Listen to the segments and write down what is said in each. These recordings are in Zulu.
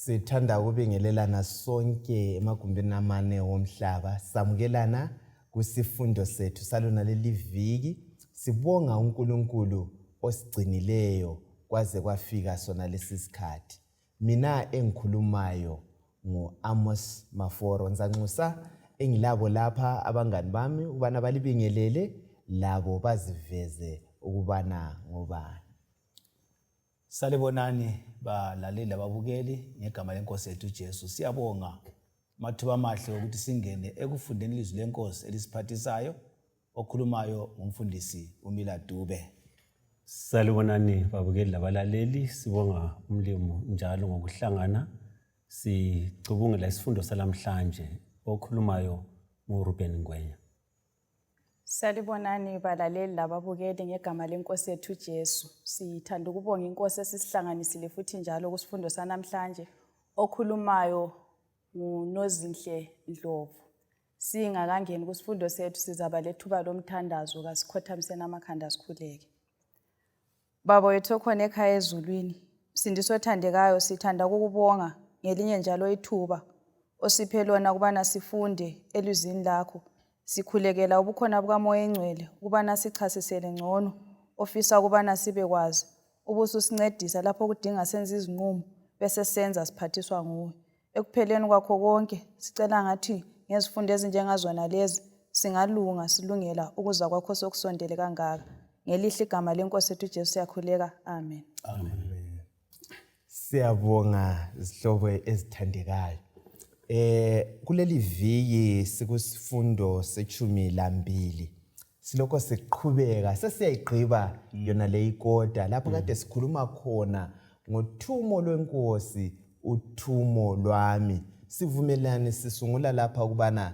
Sithanda ukubingelelana sonke emagumbini amane womhlaba. Samukelana kusifundo sethu salona leli viki. Sibonga uNkulunkulu osigcinileyo kwaze kwafika sona lesi sikhathi. Mina engikhulumayo Amos Maforo Nzanxusa engilabo lapha abangani bami ubana balibingelele labo baziveze ukubana ngobani. Salibonani balaleli ababukeli ngegama lenkosi yethu Jesu. Siyabonga mathuba amahle ukuthi singene ekufundeni ilizwi lenkosi elisiphathisayo okhulumayo ngumfundisi uMiladube. Salibonani babukeli labalaleli, sibonga umlimo njalo ngokuhlangana sicubungela isifundo salamhlanje okhulumayo nguRuben Ngwenya. Salibonani balaleli lababukeli ngegama lenkosi yethu Jesu. Sithanda ukubonga inkosi esisihlanganisile futhi njalo kusifundo sanamhlanje okhulumayo nguNozinhle Ndlovu. Singakangeni kusifundo sethu sizaba lethuba lomthandazo kasikhothamiseni amakhanda sikhuleke. Baba wethu okhona ekhaya ezulwini, Msindisi othandekayo, sithanda ukukubonga ngelinye njalo ithuba osiphe lona kubana sifunde elizwini lakho. Sikhulekela ubukhona bukaMoya eNgcwele ukubana sichasisele ngcono ofisa ukubana sibe kwazi ubususincedisa lapho kudinga senza izinqumo bese senza siphathiswa nguwe. Ekupheleni kwakho konke sicela ngathi ngezifundo ezinjengazona lezi singalunga silungela ukuza kwakho sokusondele kangaka. Ngelihle igama lenkosi yethu Jesu siyakhuleka. Amen. Amen. Siyabonga izihlobo ezithandekayo. Kuleli viki sikusifundo setshumilambili. Silokho siqhubeka sesiyayigqiba yona le ikota lapho kade sikhuluma khona ngothumo lwenkosi, uthumo lwami. Sivumelane sisungula lapha kubana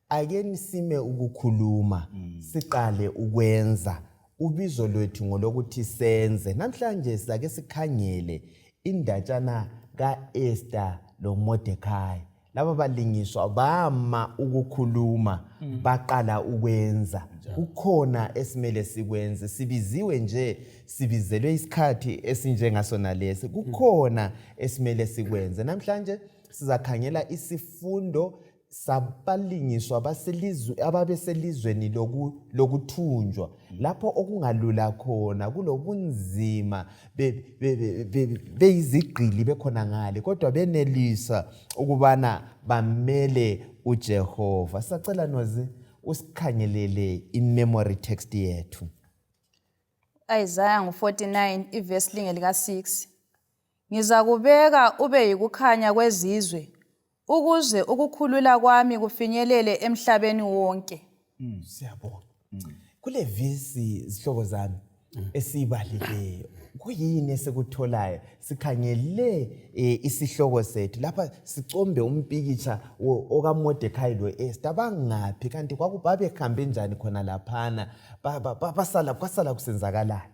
ake nisime ukukhuluma, siqale ukwenza. Ubizo lwethu ngolokuthi senze. Namhlanje sake sikhangele indatshana ka-Esta lo Modekhayi. Laba balingiswa bama ukukhuluma baqala ukwenza. Kukhona esimele sikwenze. Sibiziwe nje, sibizelwe isikhathi esinjengasona lesi. Kukhona esimele sikwenze. Namhlanje sizakhangela isifundo sabalingiswa ababeselizweni lokuthunjwa. Lapho okungalula khona kulobunzima beyizigqili bekhona ngale kodwa benelisa ukubana bamele uJehova. Sacela Nozi usikhangelele imemory text yethu. Isaiah 49 iverse lika 6. Ngizakubeka ube yikukhanya kwezizwe ukuze ukukhulula kwami kufinyelele emhlabeni wonke. Siyabonga. Kule visi zihlobo zami esibalileyo kuyini esekutholayo sikhangele isihloko sethu lapha sicombe umpikitsha okaModekhayi lo-Esta bangaphi kanti kwakubabe khambe njani khona laphana kwasala kusenzakalani.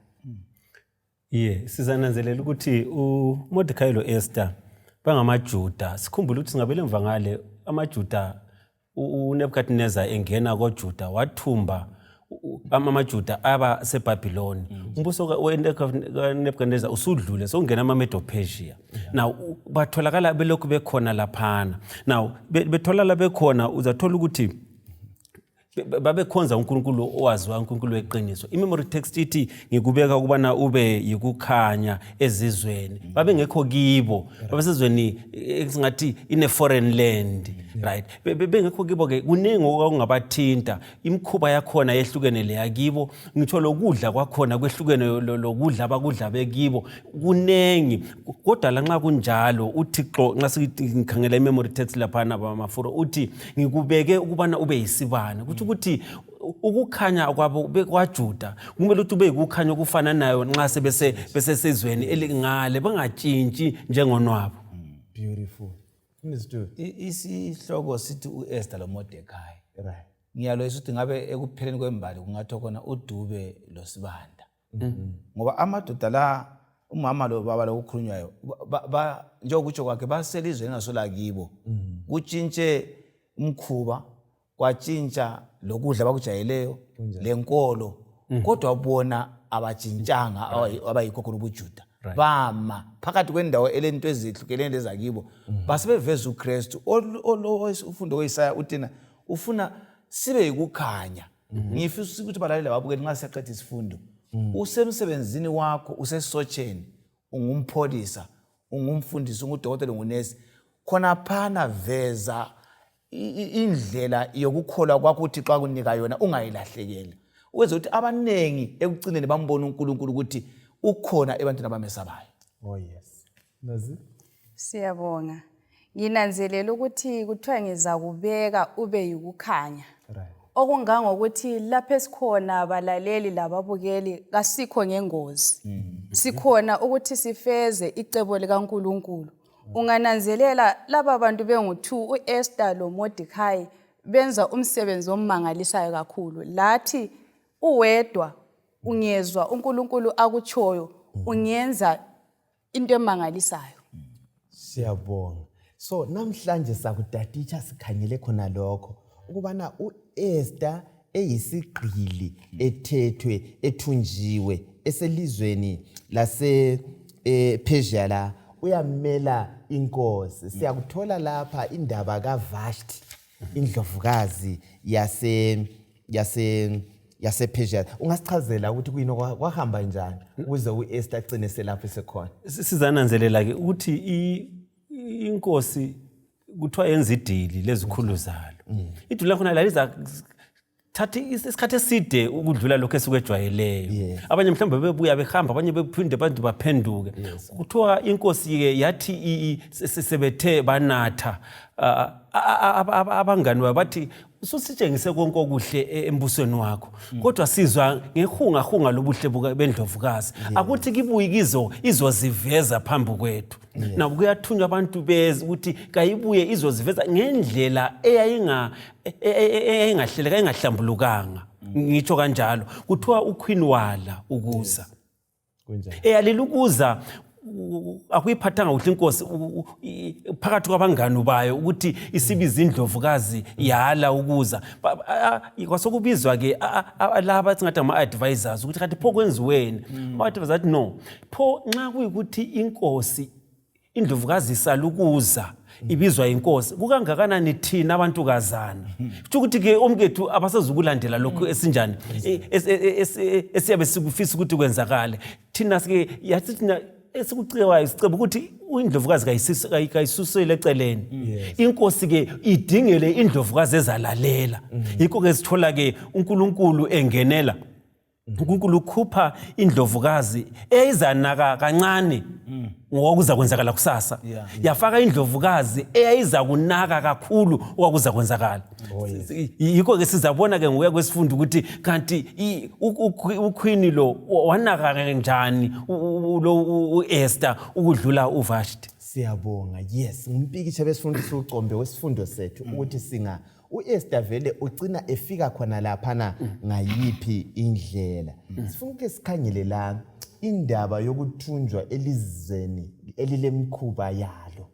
Sizananzelela ukuthi uModekhayi lo-Esta bangamaJuda. Sikhumbula ukuthi singabele emva ngale amaJuda uNebukadnezar engena koJuda wathumba amaJuda aba seBhabhiloni. Umbuso kaNebukadnezar usudlule sokungena amaMedo-Persia. Now batholakala belokhu bekhona laphana. Now betholala bekhona uzathola ukuthi babekhonza uNkulunkulu owaziwa uNkulunkulu weqiniso. Imemory text ithi ngikubeka ukubana ube yikukhanya ezizweni. Babengekho kibo, babesezweni esingathi in a foreign land, right? Bengekho kibo ke kuningi okungabathinta. Imkhuba yakhona yehlukene le yakibo, ngitho lokudla kwakhona kwehlukene lokudla abakudla bekibo kunengi. Kodwa la nxa kunjalo uThixo nxa sikhangela imemory text laphana bamafuro uthi ngikubeke ukubana ube yisibane. Ukuthi ukukhanya kwabo kwaJuda kumele ukuthi ube ukukhanya okufana nayo nxa sebesesizweni elingale bangatshintshi njengonwabo. Beautiful. Isihloko sithi uEsta lo Modekhayi. Right. Ngiyalo ukuthi ngabe ekupheleni kwembali kungathi khona uDube lo Sibanda. Ngoba amadoda la umama lo baba lo kukhulunywayo njengokutsho kwakhe baselizwe engasola kibo. Kutshintshe umkhuba kwatshintsha lokudla bakujayeleyo lenkolo kodwa bona abajintshanga abayikho khona ubuJuda bama phakathi kwendawo elento ezihlukelene lezakibo basebeveza uKristu ufundo weIsaya uthina ufuna sibe yikukhanya ngifisa ukuthi balalele babukeli nxa siyaqeda isifundo usemsebenzini wakho usesocheni ungumpholisa ungumfundisi ungudokotela ungunesi khona phana veza indlela yokukholwa kwakho uthi xa kunika yona ungayilahlekeli uwenza ukuthi abanengi ekucineni bambona uNkulunkulu ukuthi ukhona ebantwini abamesabayo. Oh yes. Nazi? Siyabonga. Nginanzelela ukuthi kuthiwa ngizakubeka ube yikukhanya. Right. Okungangokuthi lapha esikhona balaleli lababukeli kasikho ngengozi. Sikhona ukuthi sifeze icebo likaNkulunkulu. Ungananzelela laba bantu bengu2 U-Esta lo Modekhayi benza umsebenzi omangalisayo kakhulu. Lathi uwedwa ungezwa uNkulunkulu akutshoyo ungenza into emangalisayo. Siyabonga. So namhlanje sakudaditsha sikhangele khona lokho ukubana uEsta eyisigqili ethethwe ethunjiwe eselizweni lase Persia la uyamela inkosi. Siyakuthola lapha indaba kaVashti indlovukazi yase Persia. Ungasichazela ukuthi kuyini kwahamba njani ukuze uEsta agcine selapha esekhona? Sizananzelela ke ukuthi inkosi kuthiwa yenza idili lezikhulu zalo. Idili lakhona laliza thatha isikhathi eside ukudlula lokho esukwejwayeleyo. Abanye mhlawumbe bebuya behamba abanye bephinde abantu baphenduke. Kuthiwa inkosi ke yathi sebethe banatha abangani bathi ususitshengise konke okuhle embusweni wakho kodwa sizwa ngehungahunga lobuhle bendlovukazi akuthi kibuyikizo izoziveza phambi kwethu nabo kuyathunywa abantu beze ukuthi kayibuye izoziveza ngendlela eyayingahleleka engahlambulukanga ngitsho kanjalo kuthiwa uQueen wala ukuza Kunjani? Eyalilukuza akuyiphathanga ukuthi inkosi phakathi kwabangani bayo ukuthi isibiza indlovukazi yala ukuza kwasokubizwa ke laba singathi ama-advisors ukuthi kanti pho kwenziweni ama-advisors athi no pho nxa kuyikuthi inkosi indlovukazi isalukuza ibizwa inkosi kukangakanani thina abantukazana ukuthi ke omkethu abasezukulandela lokho esinjani esiyabe sikufisa ukuthi kwenzakale thina ke yathi thina esikucewayo siceba ukuthi indlovukazi kayisusele eceleni inkosi ke idingele indlovukazi ezalalela yikho ke sithola ke uNkulunkulu engenela uNkulunkulu ukhupha indlovukazi eyizanaka kancane ngokuza kwenzakala kusasa yafaka indlovukazi eyayiza kunaka kakhulu okwakuza kwenzakala yikho ke sizabona ke ngokuya kwesifundo ukuthi kanti uQueen lo wanaka kanjani lo uEsta ukudlula uVashti. Siyabonga. Yes, ngumpikisha besifundisa ucombe wesifundo sethu ukuthi singa uEsta vele ugcina efika khona laphana ngayiphi indlela. Sifuna ukuthi sikhangele la indaba yokuthunjwa elizweni elilemkhuba yalo.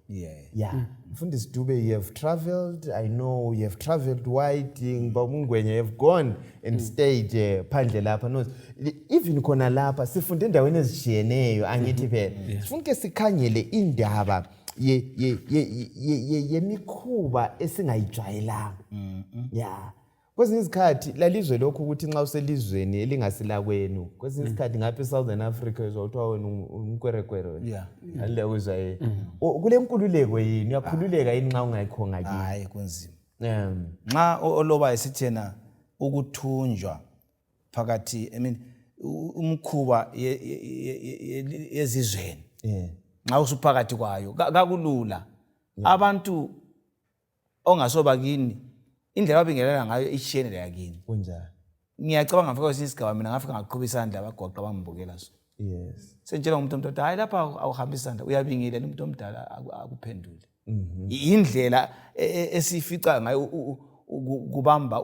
Yeah. Mfundisi Dube, you have traveled. I know you have traveled wide. Ngibongwenye you have gone and stayed phandle lapha. No, even khona lapha sifunde endaweni ezishiyeneyo angithi phela. Sifuna ukuthi sikhangele indaba yemikhuba esingayijwayelanga. Yeah. Kwezinye izikhathi lalizwe lokho ukuthi nxa uselizweni elingasila kwenu kwezinye izikhathi ngapha eSouthern Africa uzothiwa wena umkwerekwere wena alle uzwa kule nkululeko yini uyakhululeka yini nxa ungayikhonga kini? Hayi kunzima. Nxa oloba esithena ukuthunjwa phakathi umkhuba yezizweni nxa usuphakathi kwayo kakulula abantu ongasoba kini indlela abingelela ngayo ishiyene yakini. Kunjani? Ngiyacabanga ngafika kwesinye isigaba mina ngafika ngaqhuba isandla abagoqa bangibukela so. Yes. Sentshela umuntu omdala hayi lapha awuhamba isandla uyabingile umuntu omdala akuphendule. Indlela esifica ngayo kubamba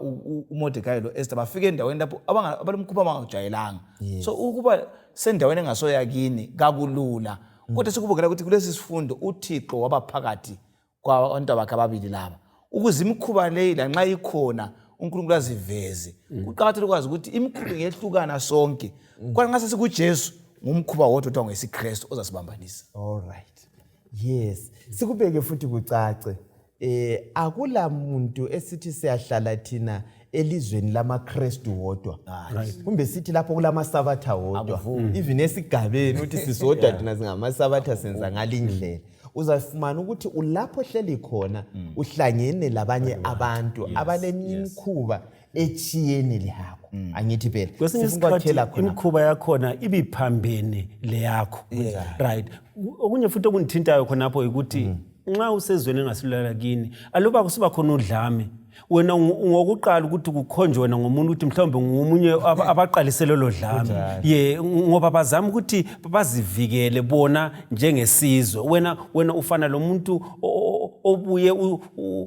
uModekhayi lo Esta bafika endaweni lapho abalumkhupha abangajayelanga. So ukuba sendaweni engasoyakini kakulula. Kodwa sikubukela ukuthi kulesi sifundo uThixo wabaphakathi kwabantu abakhe ababili laba. Ukuze imikhuba leyi la nxa ikhona uNkulunkulu aziveze. Kuqakathekile ukwazi ukuthi imikhuba ngehlukana sonke. Kodwa nxa sesikuJesu ngumkhuba wodwa othiwa ngesiKristu ozasibambanisa. All right. Yes. Sikubeke futhi kucace. Akula muntu esithi siyahlala thina elizweni lamaKristu wodwa. Kumbe sithi lapho kulama Sabbath wodwa. Even esigabeni uthi sisodwa thina singama Sabbath senza ngalindlela. Uzafumana ukuthi ulapho hleli khona uhlangene labanye abantu abanemikhuba echiyene lehakho. Angithi phela kwesinye isikhathi imikhuba yakhona ibiphambene le yakho. Right. Okunye futhi okungithintayo khonapho ukuthi nxa usezweni engasilula kini aloba kusiba khona udlame wena ngokuqala ukuthi kukhonjwe wena ngomuntu ukuthi mhlawumbe ngomunye abaqalisele lo dlame ngoba bazama ukuthi bazivikele bona njengesizwe wena ufana lo muntu obuye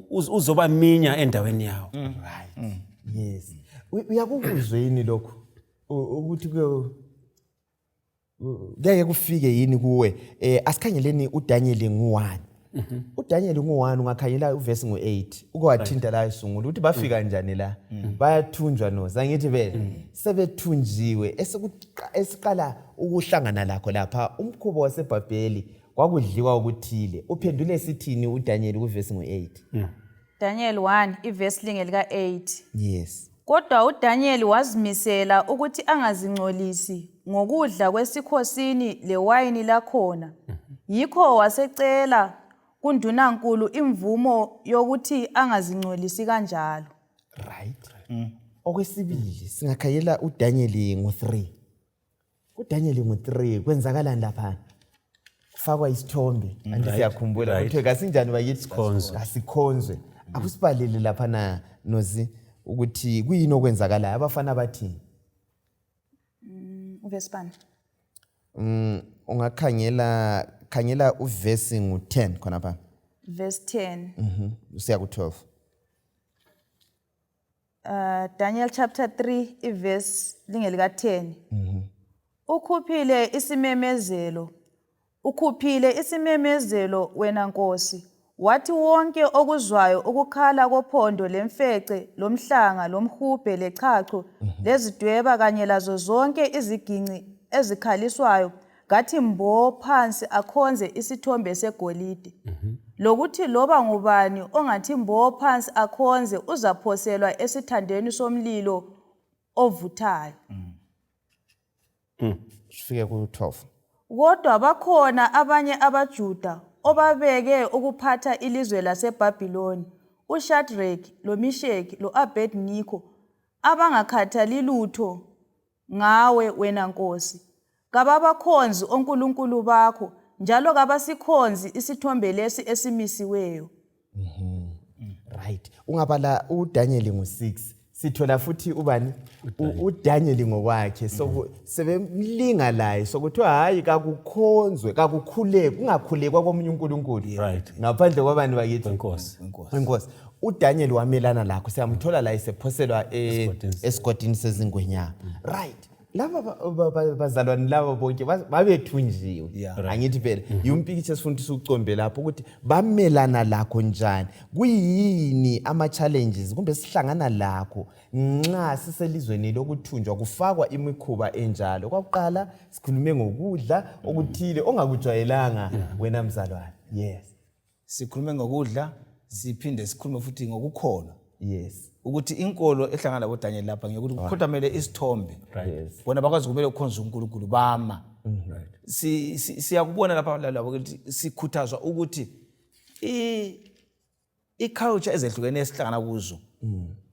uzoba minya endaweni yawo. Right. Yes. Uyakuzweni lokho ukuthi ngeke kufike yini kuwe asikhangeleni uDaniel ngu1. uDaniel ngu1 ungakhanyela uverse ngo8 ukwathinta la isungulu ukuthi bafika njani la bayathunjwa noza ngithi vele sebethunjiwe esiqala ukuhlangana lakho lapha umkhubo waseBhabheli kwakudliwa ukuthile uphendule sithini uDaniel kuverse ngo8. Daniel 1 iverse lingelika 8. Yes. Kodwa uDaniel wazimisela ukuthi angazingcolisi ngokudla kwesikhosini lewayini lakhona. Yikho wasecela kundunankulu imvumo yokuthi angazingcolisi kanjalo. Right. Okwesibili singakhayela uDaniel ngo3. uDaniel ngo3 kwenzakalani lapha? Kufakwa isithombe anti siyakhumbula ukuthi kasinjani bayithi kasikhonzwe. Akusibalele lapha na nozi ukuthi kuyini okwenzakala abafana bathi Verse 1. Ungakhangela uverse ngo10 khona pha. Verse 10. Usiya ku12. Daniel chapter 3 iverse lingelika 10. Ukhuphile isimemezelo wena Nkosi, wathi wonke okuzwayo ukukhala kophondo lemfece lomhlanga lomhubhe lechacho lezidweba kanye lazo zonke iziginci ezikhaliswayo ngathi mbo phansi akhonze isithombe segolide. Lokuthi loba ngubani ongathi mbo phansi akhonze uzaphoselwa esithandeni somlilo ovuthayo. Sifike ku12. Kodwa bakhona abanye abaJuda obabeke ukuphatha ilizwe laseBhabhiloni, uShadrach, loMeshaki, loAbednego, abangakhathali lutho ngawe wena Nkosi. Kababakhonzi onkulunkulu bakho, njalo kabasikhonzi isithombe lesi esimisiweyo. Right. Ungabala uDaniel ngo6 sithola futhi ubani uDaniel ngokwakhe sebemlinga laye sokuthi hayi kakukhonzwe kakukhuleke kungakhulekwa komunye uNkulunkulu. Right. Ngaphandle kwabani bakithi Inkosi. uDaniel wamelana lakho siyamthola la isephoselwa esigodini sezingwenyama. Right. Laba bazalwane laba bonke babethunjiwe. Angithi phela yumpikitshe sifundisa ucombe lapho ukuthi bamelana lakho njani. Kuyini ama challenges kumbe sihlangana lakho nxa siselizweni lokuthunjwa kufakwa imikhuba enjalo. Kwakuqala sikhulume ngokudla okuthile ongakujwayelanga wena mzalwane. Yes. Sikhulume ngokudla siphinde sikhulume futhi ngokukholwa. Yes. Ukuthi inkolo ehlangana labo Daniel lapha ngekuthi kukhothamele isithombe. Yes. Bona bakwazi kumele ukhonza uNkulunkulu bama. Siyakubona lapha labo ukuthi sikhuthazwa ukuthi iculture ezehlukene esihlangana kuzo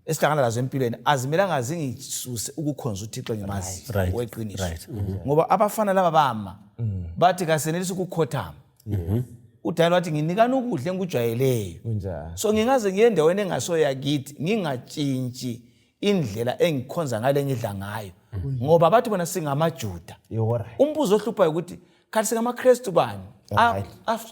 esihlangana lazo empilweni azimelanga zingisuse ukukhonza uThixo ngemazi weqiniso. Ngoba abafana laba bama bathi kasenelisa ukukhothama. uDaniel wathi nginikana ukudla engikujwayeleyo. So ngingaze ngiye endaweni engasoya kithi ngingatshintshi indlela engikhonza ngale ngidla ngayo. Ngoba bathi bona singamaJuda. Umbuzo ohluphayo ukuthi kanti singamaKristu bani?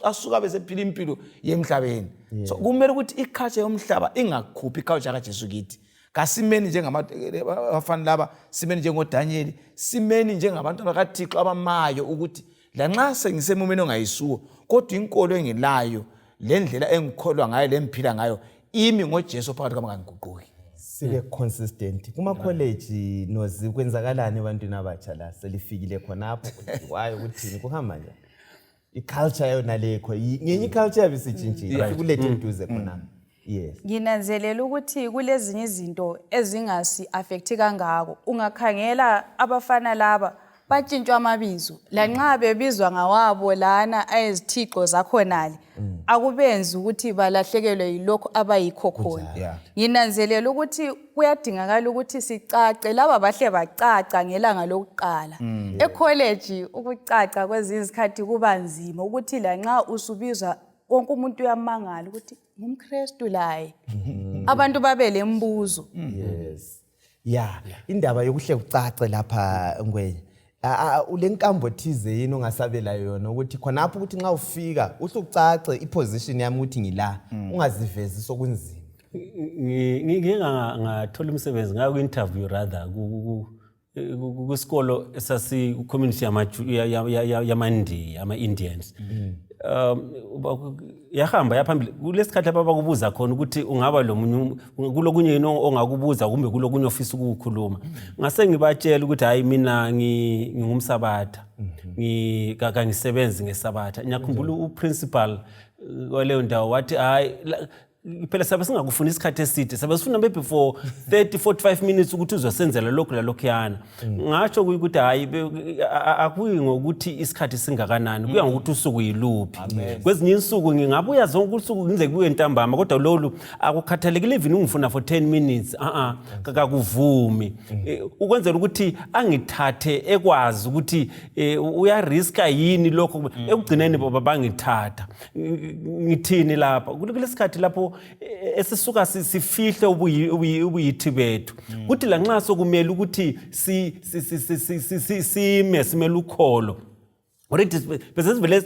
Asuka besephila impilo yemhlabeni. So kumele ukuthi iculture yomhlaba ingakhuphi iculture kaJesu kithi. Kasimeni njengabafana laba, simeni njengoDaniel, simeni njengabantu abakaThixo abamayo ukuthi lanxa sengisemumeni ongayisuwo kodwa inkolo engilayo le ndlela engikholwa ngayo lemphila ngayo imi ngoJesu phakathi kwami ngiguquki. sibe consistent kuma college nozi kwenzakalani ebantwini abatsha la selifikile khonapho wayo ukuthini kuhamba nje iculture yona lekho ngenye iculture yabisitshintshile sikulethe eduze khonapho. Yes. Nginanzelela ukuthi kulezinye izinto ezingasi affect kangako. Ungakhangela abafana laba batshintshwa amabizo. La nxa bebizwa ngawabo lana ayezithixo zakhonali. Akubenzi ukuthi balahlekelwe yilokho abayikho khona. Nginanzelela ukuthi kuyadingakala ukuthi sicace laba bahle bacaca ngelanga lokuqala. Ecollege ukucaca kwezizikhathi kuba nzima ukuthi la nxa usubizwa wonke umuntu uyamangala ukuthi ngumKristu laye. Abantu babe lembuzo. Yes. Yeah, indaba yokuhle ucace lapha ngwenye. Ulenkambo thize yini ongasabela yona ukuthi khonapho ukuthi nxa ufika uhle ucace iposition yami ukuthi ngila ungazivezi sokunzima. Ngike ngathola umsebenzi ngaku interview rather kusikolo esasi community yamandi ama Indians. Yahamba yaphambili kulesikhathi abakubuza khona ukuthi ungaba lo munye kulokunye yino ongakubuza kumbe kulokunye ofisa ukukhuluma ngase ngibatshela ukuthi hayi mina ngingumsabatha ngisebenzi ngesabatha ngiyakhumbula uprincipal kwaleyo ndawo wathi hayi phela sabe singakufuna isikhathi eside sabe sifuna maybe for 30-45 minutes ukuthi uzosenzela lokho lalokhyana ngatsho ukuthi hayi akuyi ngokuthi isikhathi singakanani kuya ngokuthi usuku yiluphi kwezinye insuku ngingabuya zonke usuku ngize kubuye ntambama kodwa lolu akukhathalekile even ungifuna for 10 minutes kakuvumi ukwenzela ukuthi angithathe ekwazi ukuthi uya risk yini lokho ekugcineni babangithatha ngithini lapha kulesikhathi lapho esisuka sifihle ubuyithi bethu kuthi la nxa sokumele ukuthi simele ukholo already bese sivele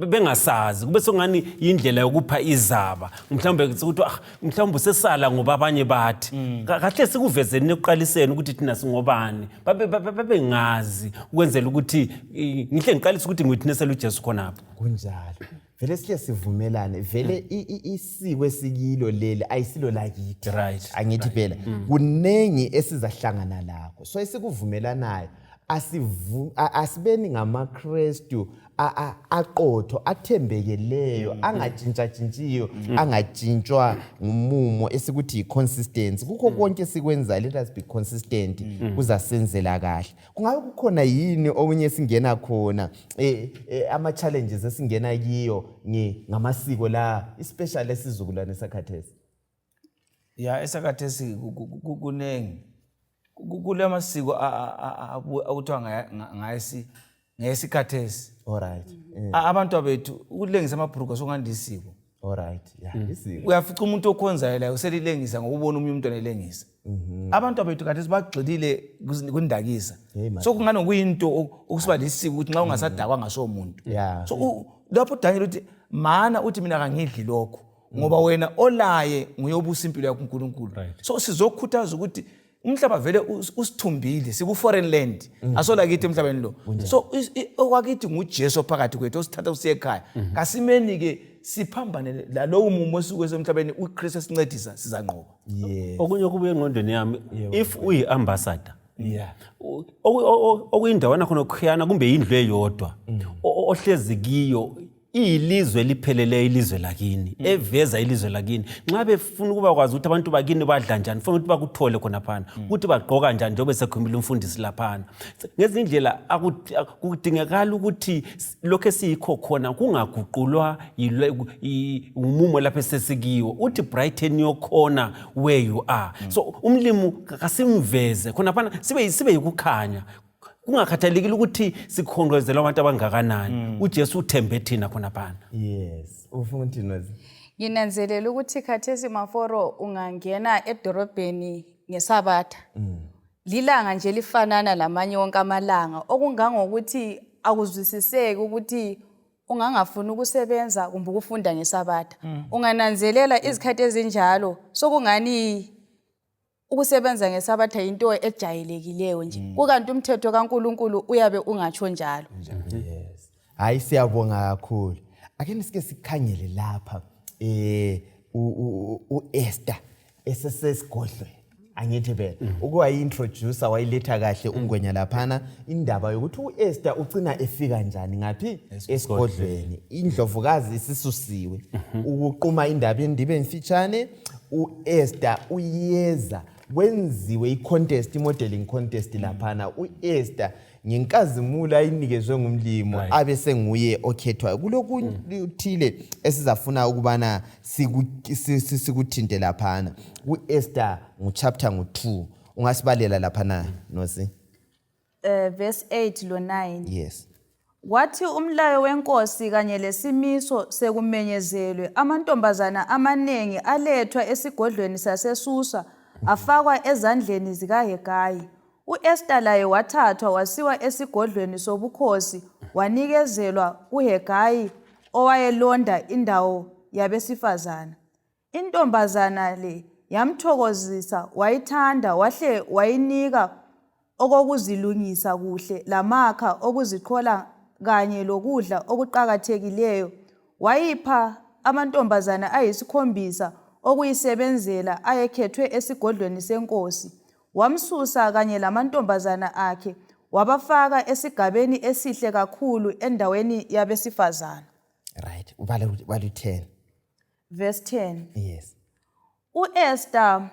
bengasazi kube songani indlela yokupha izaba mhlawumbe ukuthi mhlawumbe sesala ngoba abanye bathi kahle sikuvezeni ekuqaliseni ukuthi thina singobani babengazi ukwenzela ukuthi ngihle ngiqalisa ukuthi ngithinesela uJesu khonapho kunjalo vele sihle sivumelane vele isiko esikilo leli ayisilo lakithi right angithi phela kunengi esizahlangana lakho so esikuvumelanayo asibeni ngamaKristu aqotho athembekeleyo angatshintshatshintshiyo angatshintshwa ngumumo esikuthi iconsistency kukho konke sikwenza let us be consistent kuzasenzela kahle kungabe kukhona yini okunye singena khona ama challenges esingena kiyo ngamasiko la especially esizukulwane sakhathesi esakhathesi kunengi kule masiko akuthiwa ngayesikhathesi alright abantu abethu ukulengisa amabhurugu sokungandi isiko alright isiko uyafica umuntu okhonzayo la uselilengisa ngokubona umunye umuntu onelengisa abantu abethu khathesi bagxilile kundakisa so kungani okuyinto okusiba lisiko ukuthi nxa ungasadakwa ngaso umuntu so lapho Daniel uthi mana uthi mina kangidli lokho ngoba wena olaye nguyobusa impilo yakho uNkulunkulu so sizokhuthaza ukuthi umhlaba vele usithumbile siku foreign land asola kithi emhlabeni lo so okwakithi nguJesu phakathi kwethu osithatha usiye ekhaya kasimeni ke siphambane la lowo mumo osuke emhlabeni uKristu esincedisa sizanqoba okunye kubuye engqondweni yami if uyi ambassador okuyindawana khona okukhiyana kumbe indlu eyodwa ohlezi kiyo ilizwe liphelele ilizwe lakini eveza ilizwe lakini nxa befuna ukuba kwazi ukuthi abantu bakini badla njani ufuna ukuthi bakuthole khona phana ukuthi bagqoka njani njengoba sekhumbula umfundisi laphana ngezindlela akudingakala ukuthi lokho esiyikho khona kungaguqulwa umumo lapho esesikiwo uthi brighten your corner where you are so umlimo kasimveze khona phana sibe yikukhanya kungakhathalekile ukuthi sikhongozela abantu abangakanani uJesu uthembe thina khona phana yes ufuna ukuthi nozi nginanzelela ukuthi khathesi maforo ungangena edorobheni ngesabatha lilanga nje lifanana lamanye wonke amalanga okungangokuthi akuzwisiseki ukuthi ungangafuna ukusebenza kumbe ukufunda ngesabatha ungananzelela izikhathi ezinjalo sokungani ukusebenza ngesabatha into ejayelekileyo nje kukanti umthetho kaNkuluNkulu uyabe ungatsho njalo yes hayi siyabonga kakhulu ake nisike sikhangele lapha u-Esta esesesigodlweni angithi phela ukuwayi-introducer wayiletha kahle ungwenya laphana indaba yokuthi u-Esther ucina efika njani ngaphi esigodlweni indlovukazi isisusiwe ukuquma indaba yendibe emfitshane u-Esther uyeza kwenziwe i-contest i-modeling contest laphana u-Esther ngenkazimulo ayinikezwe ngumlimo abe senguye okhethwayo kulokuthile esizafuna ukubana sikuthinte laphana u-Esther chapter 2 ungasibalela laphana nosi verse 8 lo 9. yes Wathi umlayo wenkosi kanye lesimiso sekumenyezelwe amantombazana amanengi alethwa esigodlweni saseSusa afakwa ezandleni zikaHegayi. U-Esther laye wathathwa wasiwa esigodlweni sobukhosi wanikezelwa kuHegayi owayelonda indawo yabesifazana. Intombazana le yamthokozisa wayithanda wahle wayinika okokuzilungisa kuhle lamakha okuziqhola kanye lokudla okuqhakathekileyo wayipha amantombazana ayisikhombisa okuyisebenzela ayekhethwe esigodlweni senkosi wamsusa kanye lamantombazana akhe wabafaka esigabeni esihle kakhulu endaweni yabesifazana. right ubale 10 verse 10. yes U-Esther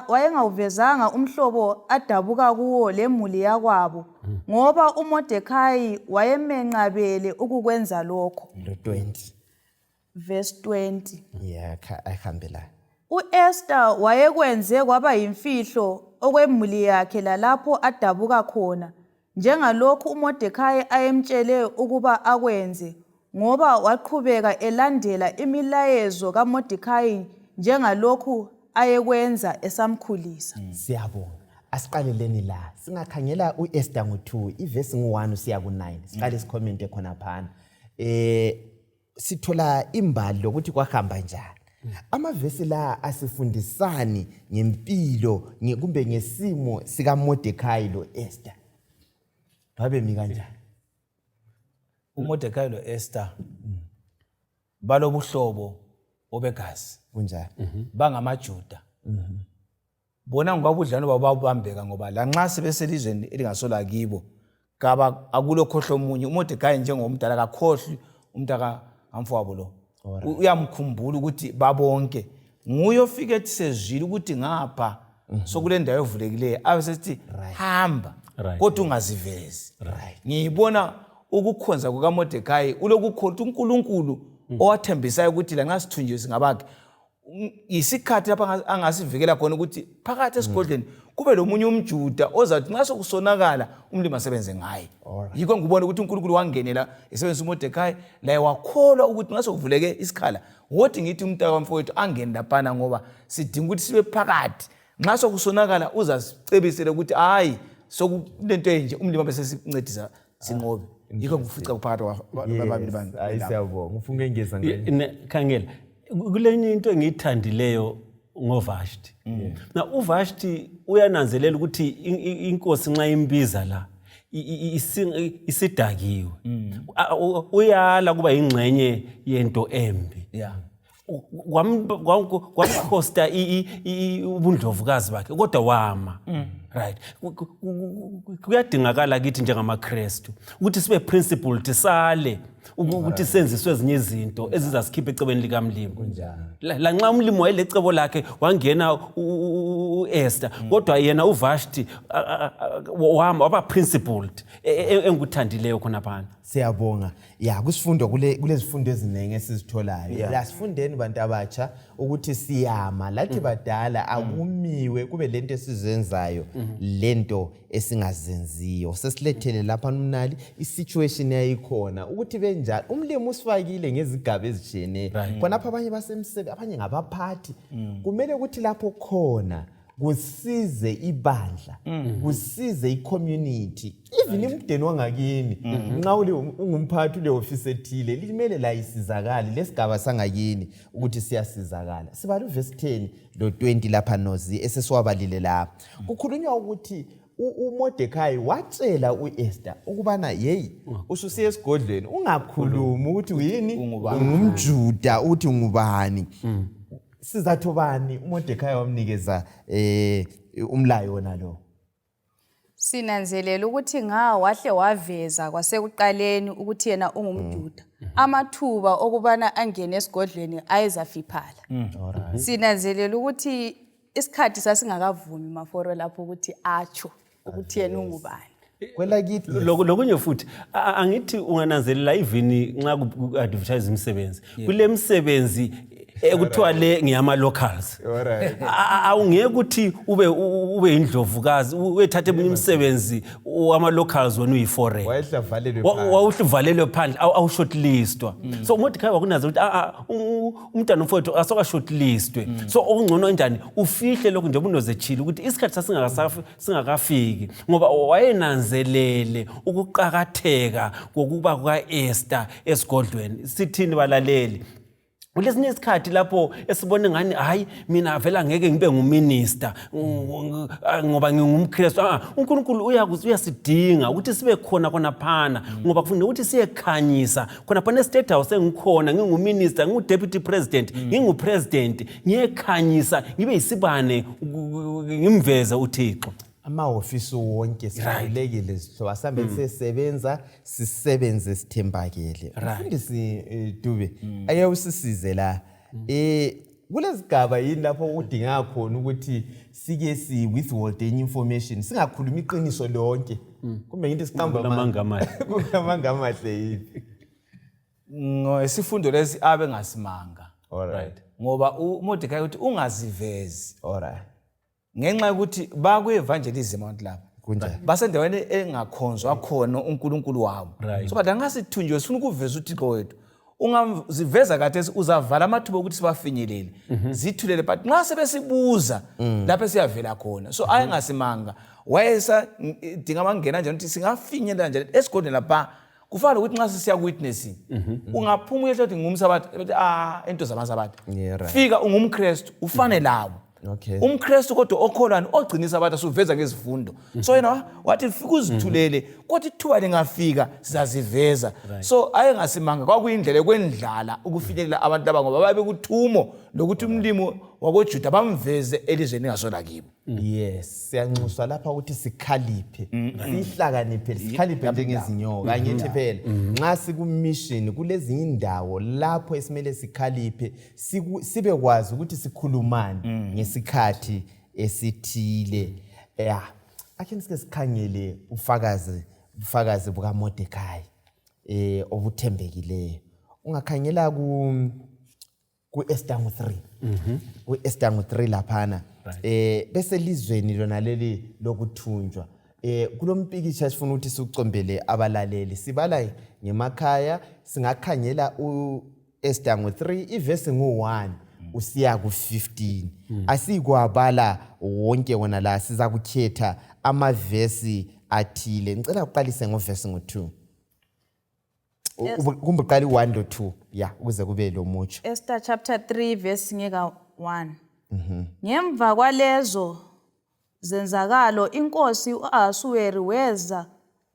wayengawuvezanga umhlobo adabuka kuwo lemuli yakwabo ngoba uModekhayi wayemenqabele ukukwenza lokho. lo 20 verse 20. yeah ayihambela U-Esther wayekwenze kwaba yimfihlo okwemuli yakhe lalapho adabuka khona njengalokhu uModekhayi ayemtshele ukuba akwenze ngoba waqhubeka elandela imilayezo kaModekhayi njengalokhu ayekwenza esamkhulisa. siyabonga asiqaleleni la singakhangela u-Esther ngo-2 ivesi ngu-1 siya ku-9 siqale sikhomente khona phana sithola imbali lokuthi kwahamba njani amavesi la asifundisani ngempilo kumbe ngesimo sikaModekhayi lo Esther babemi kanjani uModekhayi lo Esther balobuhlobo obegazi kunjani bangamaJuda bona ngabudlano babambeka ngoba la nxa sebeselizweni elingasola kibo kaba akulokhohlo omunye uModekhayi njengomdala kakhohli umntaka amfowabo lo uyamkhumbula ukuthi babonke nguye ofike ethi sezwile ukuthi ngapha sokule ndawo evulekileyo abesithi hamba kodwa ungazivezi ngiyibona ukukhonza kukaModekhayi ulokukholwa uNkulunkulu owathembisayo ukuthi la nxa sithunjiwe singabakhe isikhathi lapha angasivikela khona ukuthi phakathi esigodlweni kube lomunye umJuda ozathi nxa sokusonakala umlimi asebenze ngaye yikho ngibona ukuthi uNkulunkulu wangenela esebenzisa uModekhayi laye wakholwa ukuthi nxa sokuvuleke isikhala wothi ngithi umntaka wamfowethu angene laphana ngoba sidinga ukuthi sibe phakathi nxa sokusonakala uzasicebisela ukuthi hayi sokulento enje umlimi bese sincedisa sinqobe yikho ngifica kuphakathi kwababili bantu ayisiyabonga ufuna engeza ngene khangela kulenye into engiyithandileyo ngoVashti na uVashti uyananzelela ukuthi inkosi nxa imbiza la isidakiwe uyala kuba ingcenye yento embi kwamkhosta ubundlovukazi bakhe kodwa wama right kuyadingakala kithi njengamaKristu ukuthi sibe principled sale ukuthi senziswe ezinye izinto ezizasikhipha ecebeni likamlimi la nxa umlimi wayelecebo lakhe wangena u-Esther kodwa yena uVashti waba principled enguthandileyo khona phana. Siyabonga ya kusifundo kulezifundo eziningi esizitholayo la sifundeni bantu abatsha ukuthi siyama lathi badala akumiwe kube lento esizenzayo lento esingazenziyo sesilethele lapha umnali isituation yayikhona ukuthi benjalo umlimi usifakile ngezigaba ezitshiyeneyo khona apha abanye basemsebenzi abanye ngabaphathi kumele ukuthi lapho khona kusize ibandla kusize icommunity even imdeni wangakini nxa ungumphathi le office ethile limele la isizakala lesigaba sangakini ukuthi siyasizakala sibala uverse 10 lo 20 lapha nozi esesiwabalile lapha kukhulunywa ukuthi uModekhayi watshela uEsther ukubana hey ususiye esigodlweni ungakhulumi ukuthi uyini ungumJuda uthi ngubani sizathu bani uModekhayi wamnikeza umlayo wona lo? Sinanzelela ukuthi wahle waveza kwasekuqaleni ukuthi yena ungumJuda. Amathuba okubana angene esigodlweni ayezafiphala. Sinanzelela ukuthi isikhathi sasingakavumi maforo lapho ukuthi atsho ukuthi yena ungubani. Kwelakithi lokunye futhi angithi ungananzelela even nxa ku-advertise imisebenzi kule misebenzi ekuthiwa le ngiyama locals. Awungeke ukuthi ube indlovukazi uyethathe eminye imisebenzi wama locals wena uyi-foreign. Wawuhluvalelwe phandle awushortlistwa. So uModekhayi wakunaza ukuthi umntana mfowethu asoka shortlistwe. So okungcono njani ufihle lokhu nje unozechila ukuthi isikhathi singakafiki ngoba wayenanzelele ukuqakatheka kokuba kwa-Esta esigodlweni. Sithini balaleli? Kulesinye isikhathi lapho esibone ngani hayi mina vela ngeke ngibe nguminister ngoba ngingumKristu. uNkulunkulu uyasidinga ukuthi sibe khona phana ngoba kufanele ukuthi siyekhanyisa khona phana estate house engikhona nginguminister ngingudeputy president ngingupresident ngiyekhanyisa ngibe yisibane ngimveze uThixo. Amahofisi wonke sibalekile sihlobo asambe sisebenza sisebenze sithembakele. Mfundisi Dube ake usisize la kulezigaba yini lapho udinga khona ukuthi sike si withhold information singakhuluma iqiniso lonke kumbe into siqamba amanga amahle yini ngesifundo lesi abe ngasimanga. Alright. Ngoba uModekhayi uthi ungazivezi. Alright. Ngenxa ukuthi baku-evangelism abantu lapha basendaweni engakhonzwa khona uNkulunkulu wabo. So but angasithunjwe sifuna ukuveza uThixo wethu ungaziveza kade uzavala amathuba ukuthi sibafinyelele zithulele but nxa sebesibuza lapho siyavela khona. So ayengasimanga wayesa dinga mangena njani ukuthi singafinyelela njani esigodlweni lapha kufanele ukuthi nxa sisiya ku-witnessing ungaphuma uyehle uthi ngumsabathi into zamasabathi fika ungumKristu ufane labo. UmKristu kodwa okholwayo ogcinisa abantu asuveza ngezifundo. So yena wathi fika uzithulele kodwa ithuba lingafika sizaziveza. So ayengasimanga kwakuyindlela kwendlala ukufinyelela abantu laba ngoba babe kuthumo lokuthi umlimo wakoJuda bamveze elizweni engasola kibo. Yes, siyanxuswa lapha ukuthi sikhaliphe sihlakaniphe sikhaliphe njengezinyoka angithi phela nxa sikumission kulezinye indawo lapho esimele sikhaliphe sibe kwazi ukuthi sikhulumani ngesikhathi esithile. Ake sike sikhangele ufakazi bukaModekhayi obuthembekileyo. Ungakhangela ku-Esta 3 u-Esta 3 laphana bese lizweni lona leli lokuthunjwa kulompikisha sifuna ukuthi siucombele abalaleli sibala ngemakhaya singakhangela u-Esta 3 ivesi ngu1 usiya ku15 asikwabala wonke wona la siza kukhetha amavesi athile. Ngicela uqalise ngovesi ngo2 kumbe qali 1 to 2 ukuze kube lo mutsho. Esther chapter 3 verse ngeka 1. Ngemva kwalezo zenzakalo inkosi uAhasuweri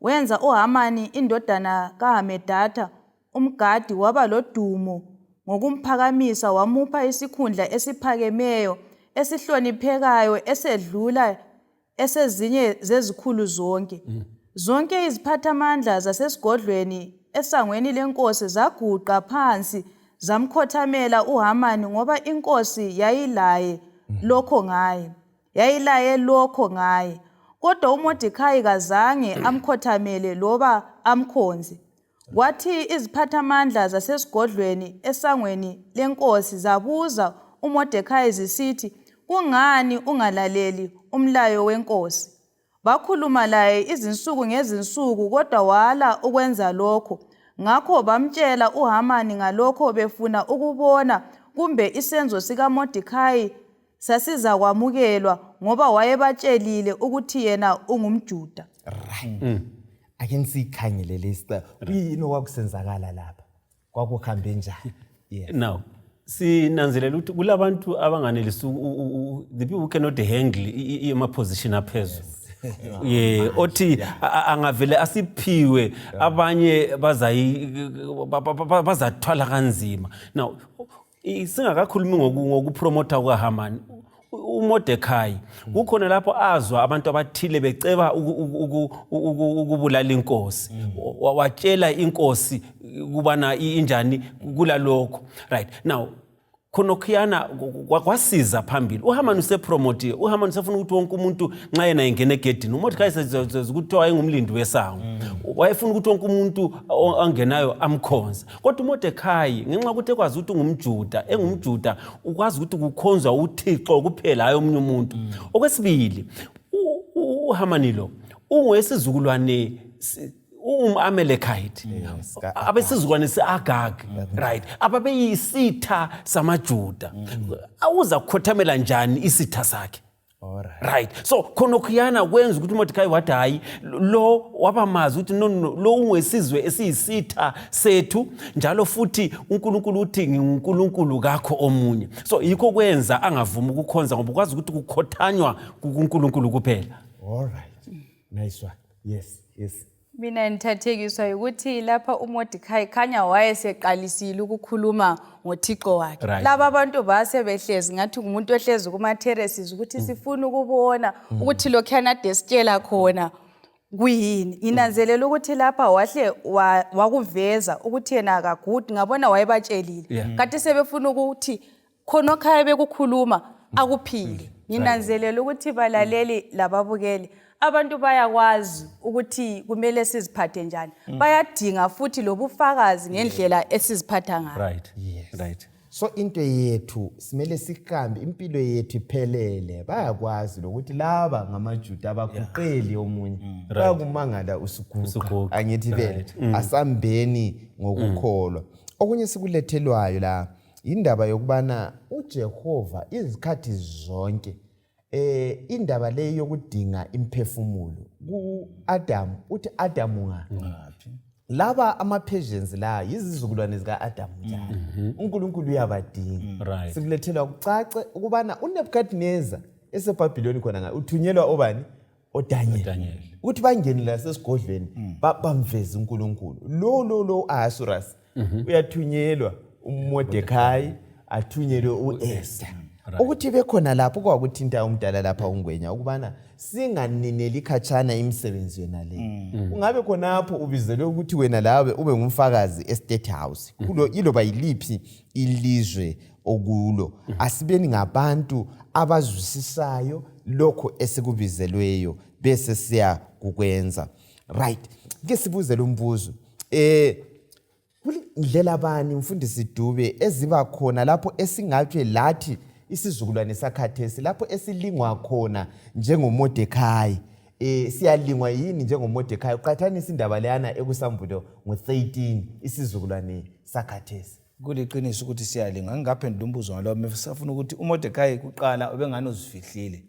wenza uHamani indodana kaHamedatha umgadi waba lodumo ngokumphakamisa wamupha isikhundla esiphakemeyo esihloniphekayo esedlula esezinye zezikhulu zonke. Zonke iziphathamandla zasesigodlweni esangweni lenkosi zaguqa phansi zamkhothamela uHamani ngoba inkosi yayilaye lokho ngaye. Kodwa uModekhayi kazange amkhothamele loba amkhonze. Kwathi iziphathamandla zasesigodlweni esangweni lenkosi zabuza uModekhayi zisithi, "Kungani ungalaleli umlayo wenkosi?" Bakhuluma laye izinsuku ngezinsuku kodwa wala ukwenza lokho. Ngakho bamtshela uHamani ngalokho befuna ukubona kumbe isenzo sikaModekhayi sasiza kwamukelwa ngoba wayebatshelile ukuthi yena ungumJuda. Ake nisikhangele lesta kuyini okwakusenzakala lapha kwakuhambe njani? Now sinanzelela ukuthi kulabantu abanganelisi the people who cannot handle ama position aphezulu. Othi angavele asiphiwe abanye bazathwala kanzima. Now singakakhulumi ngokupromota kwaHaman, uModekhayi kukhona lapho azwa abantu abathile beceba ukubulala inkosi, watshela inkosi kubana injani kulalokho. Right now khonokhiyana kwasiza phambili. uHaman usepromote, uHaman usefuna ukuthi wonke umuntu nxa yena engena egedini, uModekhayi sezizwe ukuthi wayengumlindi wesango, wayefuna ukuthi wonke umuntu ongenayo amkhonze. Kodwa uModekhayi ngenxa ukuthi ekwazi ukuthi ungumJuda, engumJuda ukwazi ukuthi kukhonzwa uThixo kuphela hayi omunye umuntu. Okwesibili, uHaman lo ungowesizukulwane Amalekite, abesizukulwane se-Agag, right, ababeyisitha samaJuda. Awuza kukhothamela njani isitha sakhe? Right, so khonokhiyana kwenza ukuthi uModekhayi wathi hayi lo wabamazi ukuthi no lo ungwesizwe esiyisitha sethu, njalo futhi uNkulunkulu uthi ngiNkulunkulu kakho omunye. So yikho kwenza angavumi ukukhonza ngoba ukwazi ukuthi kukhothanywa kuNkulunkulu kuphela. All right, nice one. Yes. Mina nithathekiswa ukuthi lapha uModekhayi khanya wayeseqalisile ukukhuluma ngoThixo wakhe. Laba abantu base behlezi ngathi umuntu ohlezi kuma terraces ukuthi sifuna ukubona ukuthi lokhana desitshela khona kuyini. Inanzelela ukuthi lapha wahle wakuveza ukuthi yena akagudi, ngabona wayebatshelile. Kanti sebefuna ukuthi khonokhaya bekukhuluma akuphile. Inanzelela ukuthi balaleli lababukeli abantu bayakwazi ukuthi kumele siziphathe njani, bayadinga futhi lobufakazi ngendlela esiziphatha ngayo. Right. So into yethu simele sihambe impilo yethu iphelele, bayakwazi lokuthi laba ngamaJuda abaguqeli omunye, bayakumangala usuguqa, angithi vele asambeni ngokukholwa. Okunye sikulethelwayo la indaba yokubana uJehova izikhathi zonke indaba leyo yokudinga imphefumulo ku-Adam, uthi Adamu ngaphi? Laba ama-Persians la yizizukulwane zika-Adamu njalo. uNkulunkulu uyabadinga. Sikulethelwa kucace ukubana uNebukadneza eseBhabhiloni khona nga uthunyelwa obani? oDaniel. Ukuthi bangene la sesigodlweni bamveza uNkulunkulu. Lo Ahasuerus uyathunyelwa, uModekhayi athunyelwe U-Esta. Ukuthi bekhona lapho kwakuthinta umdala lapha ungwenya ukubana singanineli khatshana imisebenzi yona le. Ungabe khonapho ubizelwe ukuthi wena lawe ube ngumfakazi estate house kulo iloba yiliphi ilizwe okulo. Asibeni ngabantu abazwisisayo lokho esikubizelweyo bese siya kukwenza. Right, ke sibuzele umbuzo. Kulindlela bani mfundisi Dube eziba khona lapho esingatshe lathi isizukulwane sakhathesi lapho esilingwa khona njengoModekhayi? Siyalingwa yini njengoModekhayi? Uqhathanisa indaba leyana ekusambulo ngo-13 isizukulwane sakhathesi. Kuliqiniso ukuthi siyalingwa. Ngingaphendula umbuzo ngalo mefuna ukuthi uModekhayi kuqala ubengani uzifihlile.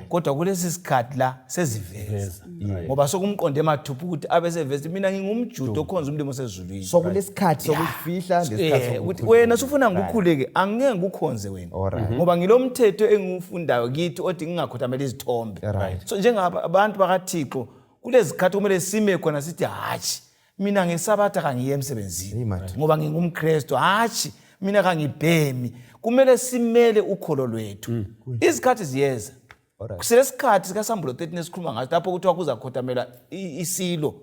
Kodwa kulesi sikhathi la seziveza. Ngoba sokumqonde emathupha ukuthi abeseveza mina ngingumJuda okhonza umlimo sezulwini. So kulesikhathi sokufihla lesikhathi ukuthi wena sufuna ngukhuleke angeke ngukhonze wena. Ngoba ngilomthetho engifundayo kithi othi ngingakhothamela izithombe. So njengabantu bakaThixo kulezi sikhathi kumele sime khona sithi hatshi mina ngeSabbatha kangiye emsebenzini ngoba ngingumKristu, hatshi mina kangibhemi. Kumele simele ukholo lwethu. Izikhathi ziyeza. Kusesikhathi sikaSambulo 13 esikhuluma ngaso lapho ukuthi wakuza khothamela isilo.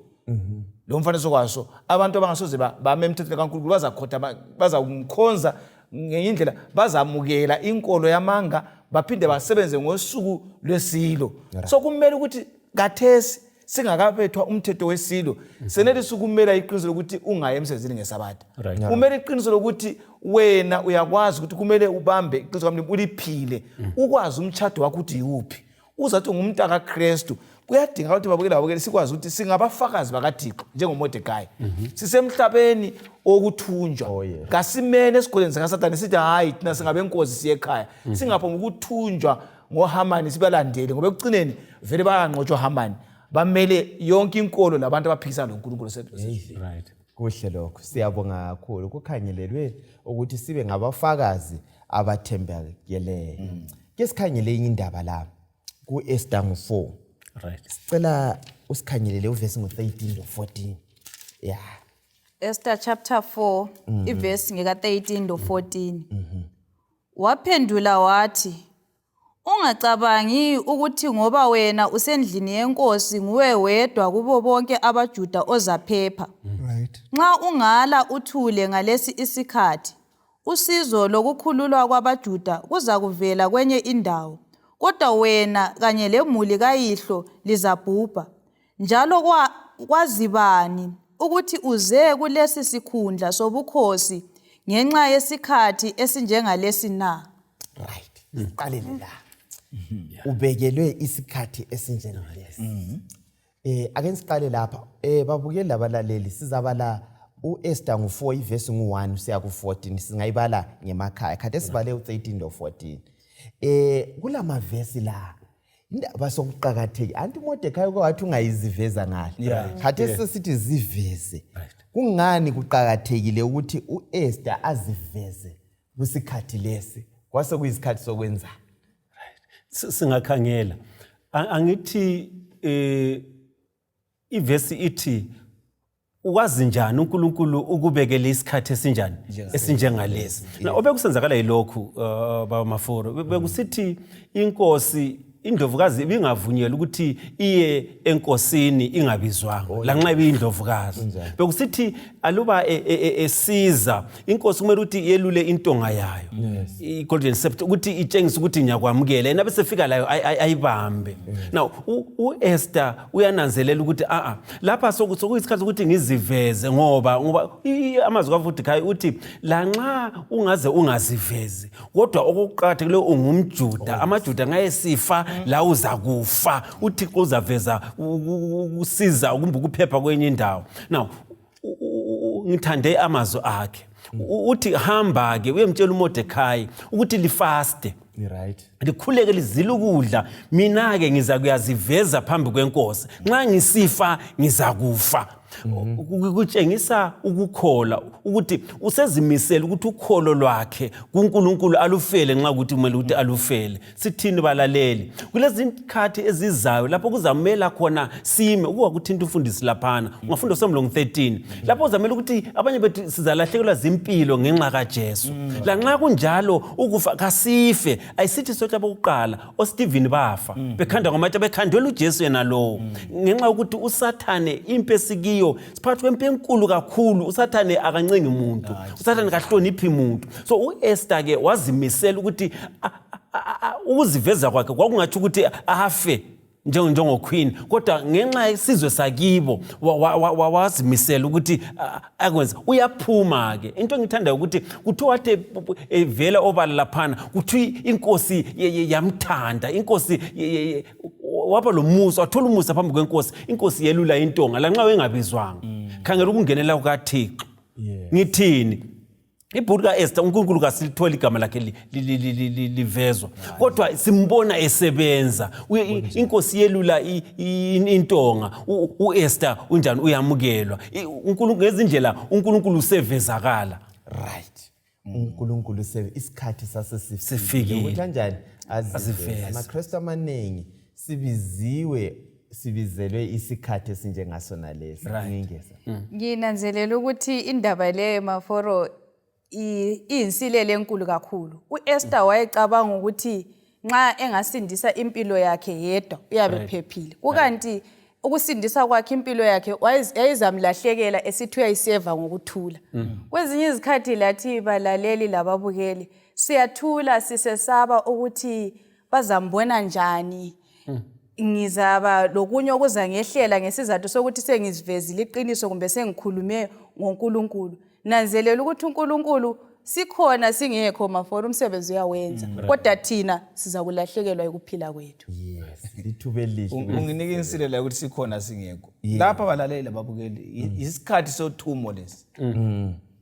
Lo mfaneso kwaso abantu abangasoze bame emthethweni kaNkulunkulu bazakhothama, bazamkhonza ngendlela, bazamukela inkolo yamanga baphinde basebenze ngosuku lwesilo. So kumele ukuthi kathesi singakabethwa umthetho wesilo senele sukumela iqiniso lokuthi ungaye emsebenzini ngeSabbatha. Kumele iqiniso lokuthi wena uyakwazi ukuthi kumele ubambe iqiniso kaMlimi uliphile, ukwazi umtshado wakho ukuthi yiwuphi. Uzathi ungumntu kaKristu kuyadinga ukuthi babukele sikwazi ukuthi singabafakazi bakaThixo njengoModekhayi. Sisemhlabeni okuthunjwa. Kasimene esigodleni sikaSathane sithi hayi thina singabenkosi siye ekhaya. Singapho ngokuthunjwa ngoHaman sibalandele ngoba ekucineni vele bayanqotshwa Haman. Bamele yonke inkolo labantu abaphikisana noNkulunkulu sethu. Kuhle lokho. Siyabonga kakhulu. Kukhangelelwe ukuthi sibe ngabafakazi abathembakeleyo. Ke sikhangele indaba la ku-Esta 4. Sicela usikhangelele uvesi ngo-13 no 14. Esther chapter 4 iverse ngeka 13 to 14. Waphendula wathi, ungacabangi ukuthi ngoba wena usendlini yenkosi nguwe wedwa kubo bonke abaJuda ozaphepha. Right. Nxa ungala uthule ngalesi isikhathi, usizo lokukhululwa kwabaJuda kuza kuvela kwenye indawo. Kodwa wena kanye lemuli kayihlo lizabhubha. Njalo kwazibani ukuthi uze kulesi sikhundla sobukhosi ngenxa yesikhathi esinjengalesi na? Right. Siqalele la. Ubekelwe isikhathi esinjengalesi. Ake siqale lapha. Babukeli labalaleli sizabala U-Esther ngu4 iverse ngu1 siya ku14 singayibala ngemakhaya. Kade sibale u13 to 14. Kulama verse la indaba sokuqhakatheki anti Modekhayi kwathi ungayiziveza ngale. Kade sesithi ziveze. Kungani kuqhakathekile ukuthi u-Esther aziveze kusikhathi lesi? Kwase kuyisikhathi sokwenza. Singakhangela angithi ivesi ithi ukwazi njani uNkulunkulu ukubekela isikhathi esinjani esinjengalesi. Na obekusenzakala yilokhu baba Maforo bekusithi inkosi indlovukazi ibingavunyelwa ukuthi iye enkosini ingabizwanga lanxa ibindlovukazi. Bekusithi aluba esiza inkosi kumele ukuthi yelule intonga yayo i-golden scepter ukuthi itshengise ukuthi ngiyakwamukela yena bese fika layo ayibambe. Now u-Esther uyananzelela ukuthi lapha sokuyisikhathi ukuthi ngiziveze ngoba amazwi kaModekhayi uthi lanxa ungaze ungazivezi kodwa okuqhakathekileyo ungumJuda amaJuda ngayesifa la uza kufa uThixo uzaveza ukusiza kumbe ukuphepha kwenye indawo. Now ngithande amazwi akhe uthi hamba ke uyemtshela uModekhayi ukuthi lifaste. Right. Likhuleke lizile ukudla mina ke ngiza kuyaziveza phambi kwenkosi nxa ngisifa ngizakufa. Kutshengisa ukukhola ukuthi usezimisela ukuthi ukholo lwakhe kuNkulunkulu alufele nxa ukuthi kumele ukuthi alufele. Sithini balaleli kulezi izikhathi ezizayo lapho kuzamela khona sime ukuthinta ufundisi laphana ungafunda uSomlungu 13 lapho uzamela ukuthi abanye bethu sizalahlekelwa zimpilo ngenxa kaJesu. La nxa kunjalo ukufa kasife ayisithi sonke abokuqala oStephen bafa bekhanda ngamatshe bekhandela uJesu yena lowo ngenxa ukuthi uSathane impesikiyo siphathwe kwempi enkulu kakhulu uSathane akancengi umuntu uSathane kahloniphi umuntu. So u-Esther ke wazimisela ukuthi ukuziveza kwakhe kwakungathi ukuthi afe njengoqueen kodwa ngenxa yesizwe sakibo wazimisela ukuthi akwenza uyaphuma ke. Into engithandayo ukuthi kuthiwa evela obala laphana kuthi inkosi yamthanda inkosi waba lomusa wathola umusa phambi kwenkosi inkosi yelula intonga lanxa wengabizwanga. Khangela ukungenela kukaThixo. Ngithini ibhuku kaEsther uNkulunkulu kasilithola igama lakhe livezwa kodwa simbona esebenza inkosi yelula intonga uEsther unjani uyamukelwa uNkulunkulu ngezindlela uNkulunkulu usevezakala. Right. uNkulunkulu isikhathi sasifikile ukuthi kanjani aziveze. AmaKristu amaningi sibizelwe isikhathi esinjengasona lesi. Ngingeza Nginanzelela ukuthi indaba le Maforo iyinsilele enkulu kakhulu. uEsther wayecabanga ukuthi nxa engasindisa impilo yakhe yedwa uyabe phephile. Kukanti ukusindisa kwakhe impilo yakhe yayizamlahlekela esithi uyayiseva ngokuthula. Kwezinye izikhathi lathi balaleli lababukeli siyathula sisesaba ukuthi bazambona njani. Ngizaba lokunye okuzangehlela ngesizathu sokuthi sengizivezile iqiniso kumbe sengikhulume ngoNkulunkulu. Nanzelela ukuthi uNkulunkulu sikhona singekho Maforo umsebenzi uyawenza kodwa thina siza kulahlekelwa ukuphila kwethu. Yes. Lithuba elihle. Unginike insilela ukuthi sikhona singekho. Lapha balaleli lababukeli isikhathi sothumo lesi.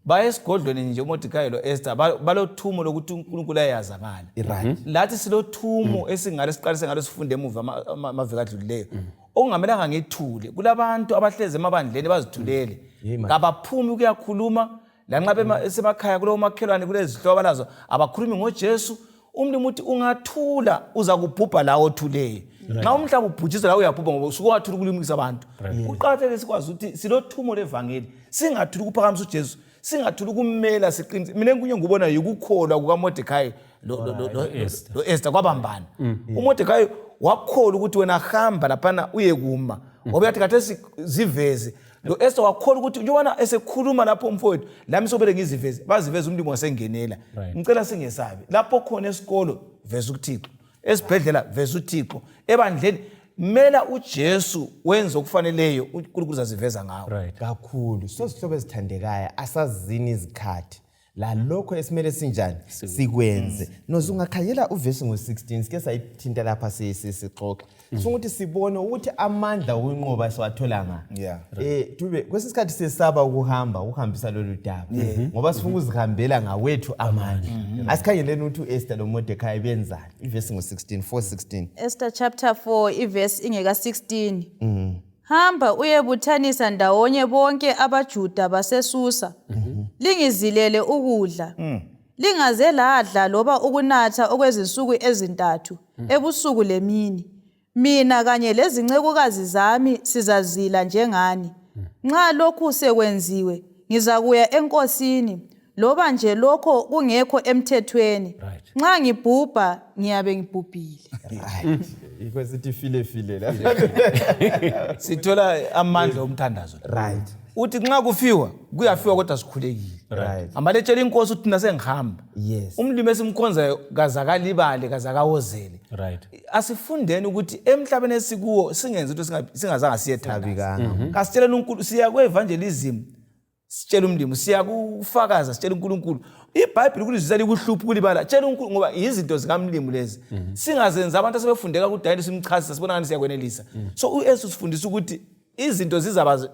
Baye esigodlweni nje uModekhayi lo-Esther balothumo lokuthi uNkulunkulu ayazakala. Lathi silothumo esingale siqalise ngalo sifunde emuva amaviki adlulileyo. Okungamelanga ngethule kulabantu abahleze emabandleni bazithulele kabaphumi ukuyakhuluma lanxa esemakhaya kulowo makhelwane kulezihlobo lazo abakhulumi ngoJesu. Umlimi uthi ungathula uza kubhubha la othuleyo. Nxa umhlaba ubhujiswa la uyabhubha ngoba usuke wathula ukulimukisa abantu. Uqakathekile sikwazi ukuthi silothumo levangeli, singathuli ukuphakamisa uJesu, singathuli ukumela siqinise. Mina enkunye ngubona yikukholwa kukaModekhayi lo Esther kwabambana. uModekhayi wakholwa ukuthi wena hamba laphana uye kuma. Ngoba yathi khathesi ziveze. Lo Esther wakholwa ukuthi njengoba esekhuluma lapho umfowethu, lami sobele ngiziveze, baziveze umlimi wasengenela. Ngicela singesabi. Lapho khona esikolo veze uThixo. Esibhedlela veze uThixo. Ebandleni mela uJesu wenza okufaneleyo uNkulunkulu uzaziveza ngawo. Kakhulu. So sihlobo ezithandekayo asazini izikhathi. La lokho esimele sinjani sikwenze. Nozungakhanyela uvesi ngo16 sike sayithinta lapha sixoxa. Sokuthi sibone ukuthi amandla okunqoba siwathola nga. Tube kwesisikhathi sesaba ukuhambisa lolu daba. Ngoba sifuna ukuzihambela ngawethu amandla. Asikhangeleni ukuthi uEsther noModekhayi benzani. Ivesi ngo16 4:16. Esther chapter 4 ivesi ingeka 16. Hamba uyebuthanisa ndawonye bonke abaJuda baseSusa. Lingizilele ukudla. Lingaze ladla loba ukunatha okwezinsuku ezintathu ebusuku lemini. Mina kanye lezincekukazi zami sizazila njengani. Nxa lokhu sekwenziwe ngizakuya enkosini loba nje lokho kungekho emthethweni. Nxa ngibhubha ngiyabe ngibhubhile. Ikwesithi file la. Sithola amandla omthandazo. Uthi nxa kufiwa kuyafiwa kodwa sikhulekile. Amalethela inkosi uthi nasengihamba. Umlimi esimkhonzayo kazakalibale kazakawozele. Asifundeni ukuthi emhlabeni esikuwo singenze into singazange siyethabika. Kasitshela uNkulunkulu siya kweevangelism. Sitshela umlimi siya kufakaza sitshela uNkulunkulu. iBhayibheli kulizisa likuhlupha kulibala. Tshela uNkulunkulu ngoba izinto zikamlimi lezi. Singazenza abantu asebefundeka kudala simchazisa sibona ngani siyakwenelisa. So uYesu sifundisa ukuthi izinto zizaba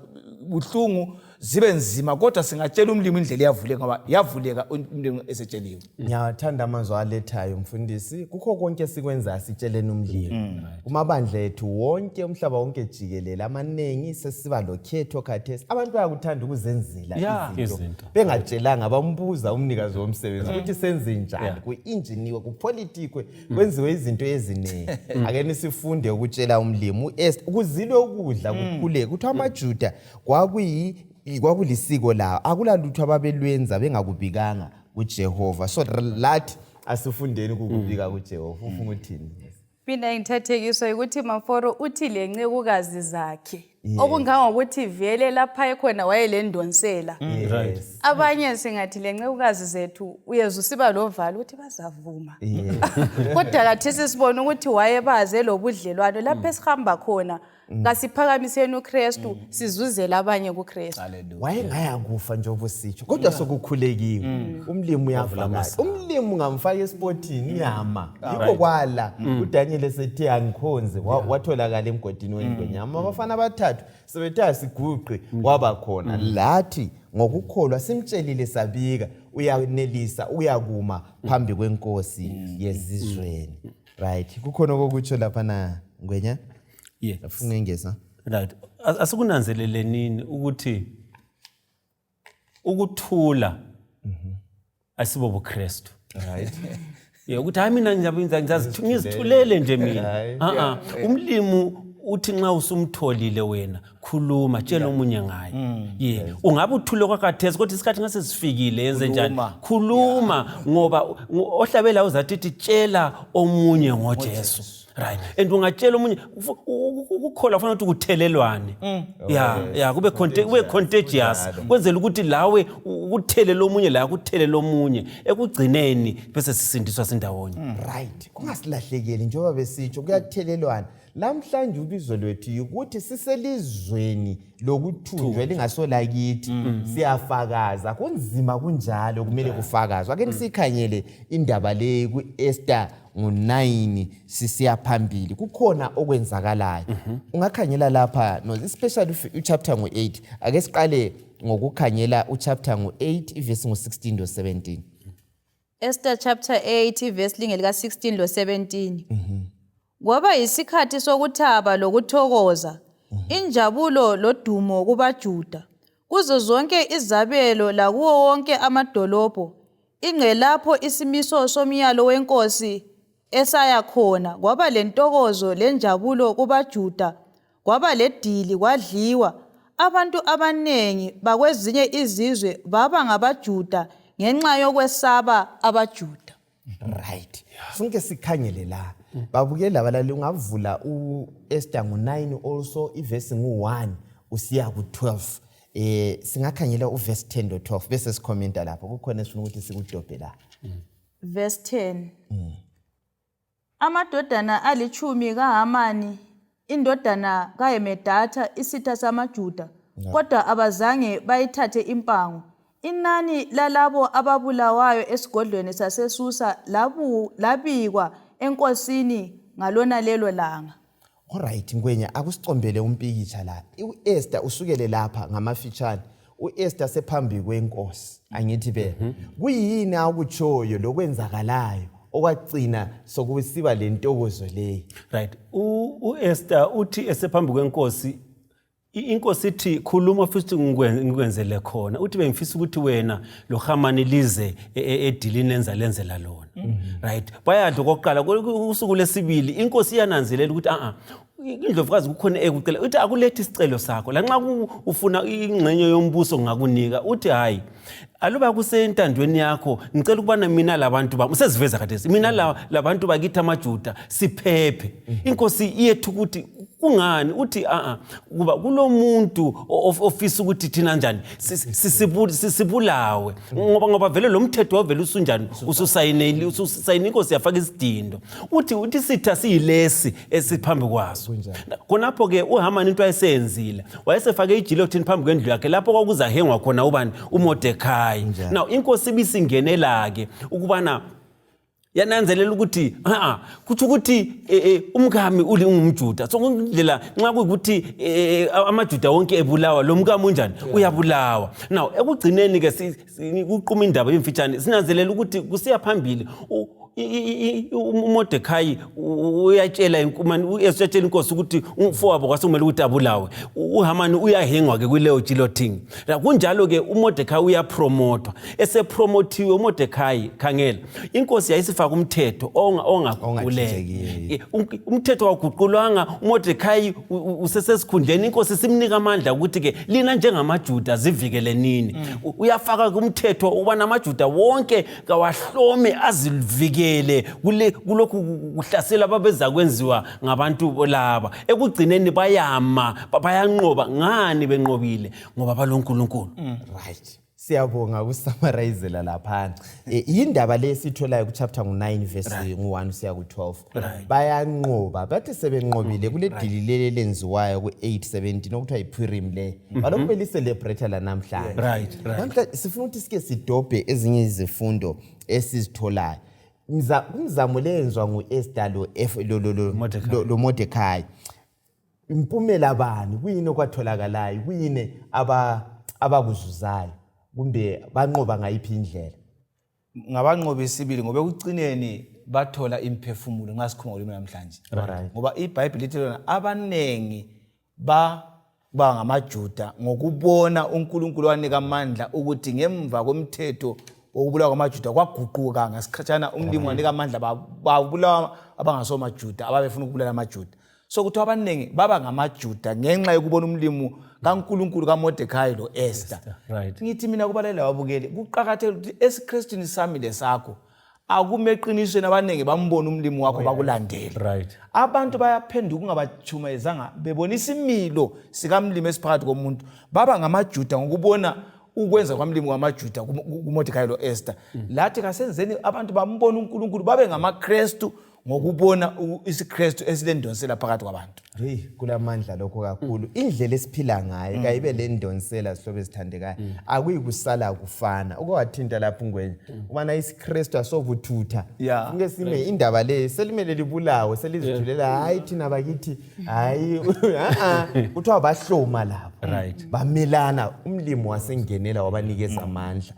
buhlungu zibe nzima kodwa singatshela umlimi indlela iyavuleka ngoba yavuleka umlimi esetsheliwe. Ngiyathanda amazwi alethayo mfundisi. Kukho konke sikwenza sitsheleni umlimi. Kumabandla ethu wonke umhlaba wonke jikelele amanengi sesiba lokhetho khathesi. Abantu bayakuthanda ukuzenzela izinto. Bengatshelanga bambuza umnikazi womsebenzi ukuthi senze njani kuinjiniwe kupolitikwe kwenziwe izinto eziningi. Ake nisifunde ukutshela umlimi uEsther ukuzilwe ukudla kukhuleke. Kuthi amaJuda kwakulisiko lawo akulalutho ababelwenza bengakubikanga kuJehova. So lathi asifundeni ukubika kuJehova. Ufuna uthini? Mina ngithathekiswa ukuthi Maforo uthi lencekukazi zakhe okungangokuthi vele lapha ekhona wayelendonsela. Abanye singathi lencekukazi zethu uyezusiba lovalo ukuthi bazavuma. Kodwa kathesi sibona ukuthi wayebaze lobudlelwano lapha esihamba khona ngasiphakamiseni uKristu sizuzela abanye kuKristu. Wayengaya kufa njengoba sitsho kodwa sokukhulekiwe. Umlimi uyavakala. Umlimi ungamfaka esportini iyama. Yikho kwala uDaniel esethe angikhonze watholakala emgodini wengonyama. Abafana abathathu sebethatha siguqe waba khona. Lathi ngokukholwa simtshelile sabika uyanelisa uyakuma phambi kwenkosi yezizweni. Kukhona okutsho lapha na ngwenya? Afuna ngengeza. Asikunanzeleleni ukuthi ukuthula asibo buKristu. Ukuthi hayi mina ngizithulele nje mina. Umlimi uthi nxa usumtholile wena khuluma tshela omunye ngaye. Ungabe uthule kwakathesi kodwa isikhathi ngase sifikile yenze njani? Khuluma ngoba ohlabela uzathi tshela omunye ngoJesu. And ungatshela omunye ukukholwa kufanele ukuthi kuthelelwane. Kube contagious. Kwenzela ukuthi lawe ukuthelela omunye la kuthelela omunye ekugcineni bese sisindiswa sindawonye. Kungasilahlekeli njengoba besitsho kuyathelelwana. Lamhlanje ubizo lwethu ukuthi siselizweni lokuthunjwa lingasolakithi siyafakaza kunzima kunjalo kumele kufakazwe. Ake nisikhanyele indaba le kuEsther ngo9 sisiya phambili kukhona okwenzakalayo. Ungakhanyela lapha no especially uchapter ngo8. Ake siqale ngokukhanyela uchapter ngo8 ivesi ngo16 lo 17. Esther chapter 8 ivesi lingelika 16 lo 17. Kwaba isikhathi sokuthaba lokuthokoza, injabulo lodumo kubaJuda, kuzo zonke izabelo lakuwo wonke amadolobho, ingcelapho isimiso somyalo wenkosi esaya khona kwaba lentokozo lenjabulo kubaJuda, kwaba ledili kwadliwa. Abantu abanengi bakwezinye izizwe baba ngabaJuda ngenxa yokwesaba abaJuda. Right. Sonke sikhangele la. Babukela abalali ungavula u-Esther ngo-9 also iverse ngu-1 usiya ku-12. Singakhangela uverse 10 to 12 bese sikhomenta lapho kukhona esifuna ukuthi sikudobhe la. Verse 10. Amadodana alichumi kaHamani indodana kaHemedatha isitha samaJuda, kodwa abazange bayithathe impango. Inani lalabo ababulawayo esigodlweni saseSusa labikwa enkosini ngalona lelo langa. Alright ngwenya akusicombele umpikitsha la. U-Esther usukele lapha ngamafitshane. U-Esther sephambi kwenkosi. Angithi be. Kuyini akutshoyo lokwenzakalayo okwagcina sokusiba lentokozo le. Right. U-Esther uthi esephambi kwenkosi inkosi ithi khuluma futhi ngikwenzele khona. Uthi bengifisa ukuthi wena lo Hamani lize edilini enza lenzela lona. Right. Bayadla kokuqala usuku lesibili inkosi iyananzelela ukuthi indlovukazi kukhona ekucela uthi akulethi isicelo sakho lanxa ufuna ingxenye yombuso ngakunika uthi hayi aluba kusentandweni yakho ngicela ukubana mina labantu bami useziveza khathesi mina labantu bakithi amaJuda siphephe. Inkosi iyethu ukuthi kungani uthi kuba kulomuntu ofisa ukuthi thina njani sisibulawe ngoba vele lo mthetho wavela usunjani ususayine inkosi yafaka isidindo uthi sitha siyilesi esiphambi kwaso. Khonapho ke uHamani into ayesenzile wayesefake ijilothini phambi kwendlu yakhe lapho kwakuzahengwa khona ubani uModekhayi. Now inkosi ibisingenela ke ukubana yananzelela ukuthi kuthi ukuthi umkami uli ungumJuda so ngindlela nxa kuyikuthi amaJuda wonke ebulawa lo mkami unjani uyabulawa. Now ekugcineni ke kuqhuma indaba yemfitshane sinanzelela ukuthi kusiya phambili uModekhayi uyatshela inkumani uyatshela inkosi ukuthi umfowabo kwasekumele ukuthi abulawe. uHamani uyahengwa ke kuleyo jilothini. Kunjalo ke uModekhayi uyapromotwa esepromotiwe uModekhayi khangela inkosi yayisifaka umthetho ongaguquleki. Umthetho waguqulwanga uModekhayi usesesikhundleni inkosi simnika amandla ukuthi ke lina njengamaJuda zivikele nini. Uyafaka kumthetho ubana amaJuda wonke kawahlome azivikele kulokhu kuhlasela babeza kwenziwa ngabantu laba. Ekugcineni bayanqoba ngani benqobile ngoba balonkulunkulu. Right. Siyabonga ukusummarizela lapha. Indaba lesitholayo ku chapter ngu9 verse ngu1 siya ku12. Bayanqoba bathi sebenqobile kule dililele lenziwayo ku8:17 okuthiwa iPurim le. Balokho celebrate la namhlanje. Right. Namhlanje sifuna ukuthi sike sidobhe ezinye izifundo esizitholayo. Umzamo lenzwa nguEsther lo Modekhayi. Impumela bani kuyini okwatholakalayo kuyini abakuzuzayo kumbe banqoba ngayiphi indlela. Ngabanqoba isibili ngoba ekucineni bathola imphefumulo ngasikhuluma ngolimi namhlanje. Ngoba iBhayibheli lithi lona abanengi ba ngamaJuda ngokubona uNkulunkulu wanika amandla ukuthi ngemva komthetho ukubulawa kwamaJuda kwaguquka ngasikhatshana umlimi wanika amandla babulawa abangasomaJuda ababefuna ukubulala amaJuda. So kuthi abanengi baba ngamaJuda ngenxa yokubona umlimi kaNkulunkulu kaModekhayi lo Esther. Ngithi mina kubalela wabukele kuqhakathela ukuthi esiKristini sami lesakho akumeqinisweni abanengi bambona umlimi wakho bakulandela. Abantu bayaphenduka ungabachumayezanga bebona isimilo sikamlimi esiphakathi komuntu baba ngamaJuda ngokubona ukwenza kwamlimi wamaJuda kuModekhayi lo Esther. Lathi kasenzeni abantu bambona uNkulunkulu babe ngamaKristu ngokubona isiKristu esilendonsela phakathi kwabantu. Hey kulamandla lokho kakhulu. Indlela esiphila ngayo kayibe le ndonsela sihlobo esithandekayo akuyikusala kufana. Okwathinta lapho ngwenye ubana isiKristu asovuthutha. Ngeke sime indaba le selimele libulawe selizithulela hayi thina bakithi hayi kuthiwa bahloma lapho. Bamelana umlimi wasengenela wabanikeza amandla.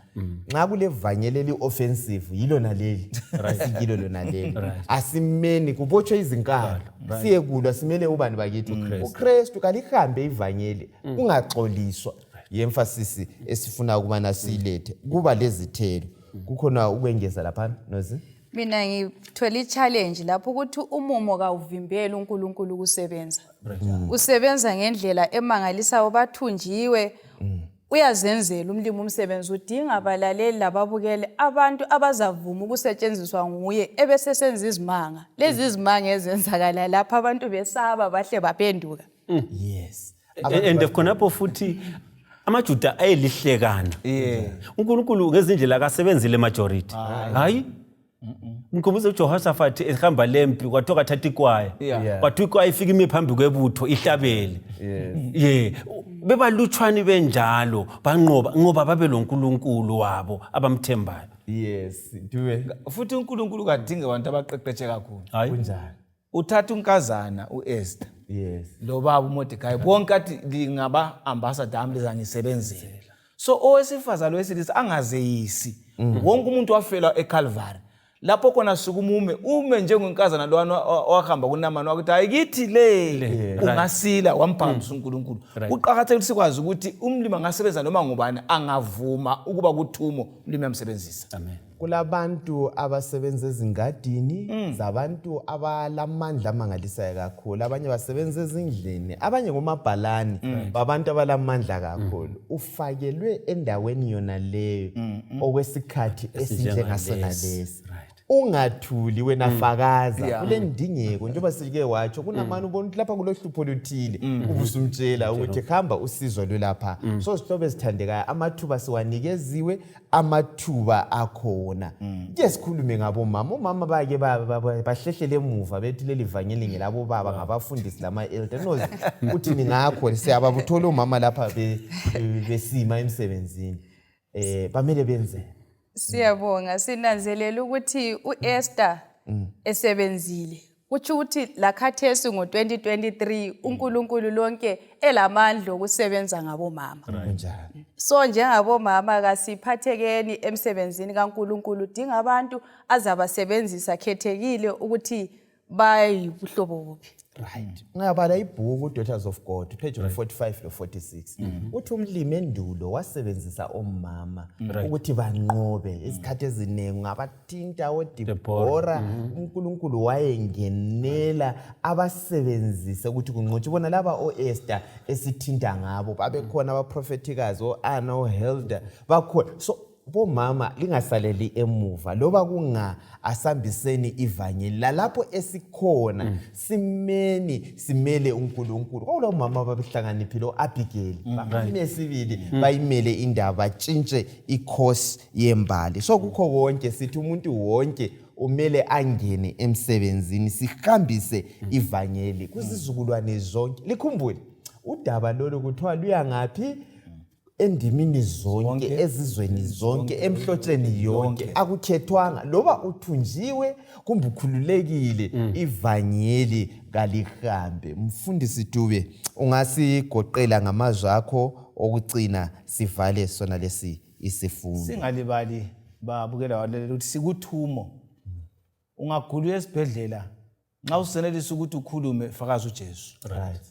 Nxa kule vanyeleli offensive yilo naleli asikilo lona leli asimeni kubotshwe izinkalo siye kulwa simele ubani bakithi uKristu kalihambe ivanyeli ungaxoliswa yemphasis esifuna ukuba nasilethe kuba lezithelo kukhona ukwengeza lapha nozi Mina ngithola i-challenge lapho ukuthi umumo kawuvimbeli uNkulunkulu ukusebenza. Usebenza ngendlela emangalisayo, bathunjiwe. Uyazenzela umlimi umsebenzi, udinga abalaleli lababukele abantu abazavuma ukusetshenziswa nguye ebese senza izimanga. Lezi izimanga ezenzakala lapha abantu besaba bahle baphenduka. Yes. And khonapho futhi amaJuda ayelihlekana. uNkulunkulu ngezindlela akasebenzile majority. Hayi. Ngikhumbula uJehoshaphat ehamba lempi kwathoka thatha ikwaya. Kwathi ikwaya ifika ime phambi kwebutho ihlabele. Bebalutshwani benjalo banqoba ngoba babe loNkulunkulu wabo abamthembayo. Yes, Dube. Futhi uNkulunkulu kadinga abantu abaqeqeshe kakhulu. Kunjani? Uthatha unkazana uEsther. Yes. Lo baba uModekhayi bonke athi lingaba ambassador ami lizangisebenzela. So owesifazana wesilisa angazeyisi. Wonke umuntu wafela eCalvary. Lapho khona suku ume njengenkazana lo wahamba kuNamani wakuthi ayikithi le ungasila wamphamisa uNkulunkulu. Uqhakathekile sikwazi ukuthi umlimi angasebenza noma ngubani angavuma ukuba kuthumo umlimi amsebenzisa. Amen. Kulabantu abasebenza ezingadini zabantu abalamandla amangalisayo kakhulu, abanye basebenza ezindlini, abanye ngomabhalani babantu abalamandla kakhulu. Ufakelwe endaweni yona leyo okwesikhathi esinjengasona lesi. Ungathuli wena fakaza kule ndingeko njengoba sike watsho kunamani ubona ukuthi lapha kulohlupho luthile ubusumtshela ukuthi hamba usizwe lolapha. So sihlobo esithandekayo amathuba siwanikeziwe, amathuba akhona. Ke sikhulume ngabo mama, umama bake bahlehlele emuva bethi leli vangeli ngelabo baba ngabafundisi lama elders uthi ningakho siyababuthola umama lapha besima emsebenzini bamele benze. Siyabonga, sinanzelela ukuthi uEsther esebenzile. Kuthi ukuthi la khathesi ngo2023 uNkulunkulu lonke elamandla okusebenza ngabo mama. Kanjani? So njengabo mama kasiphathekeni emsebenzini kaNkulunkulu, dinga abantu azabasebenzisa khethekile ukuthi bayibuhlobo buphi. Right. Ngiyabala ibhuku Daughters of God page 45 no 46. Uthi umlimi endulo wasebenzisa omama ukuthi banqobe isikhathi eziningi ngabathinta oDibora. uNkulunkulu wayengenela abasebenzise ukuthi kunqotshwe bona laba oEsther esithinta ngabo babekhona abapropheticazi oAnna oHelda bakhona. So bomama lingasaleli emuva loba kunga asambiseni ivangeli lapho esikhona simele uNkulunkulu. Kwalo mama babehlakaniphile oAbigail bamesibili bayimele indaba tshintshe icourse yembali. So kukho konke sithi umuntu wonke umele angene emsebenzini sihambise ivangeli kuzizukulwane zonke. Likhumbule udaba lolu kuthiwa luya ngaphi endimini zonke ezizweni zonke emhlotsheni yonke akukhethwanga loba uthunjiwe kumbe ukhululekile ivangeli kalihambe. Mfundisi Dube ungasigoqela ngamazwi akho okucina sivale sona lesi isifundo. Singalibali babukela walelela ukuthi sikuthumo. Ungagulwa esibhedlela nxa usenelisa ukuthi ukhulume fakaza uJesu. Right.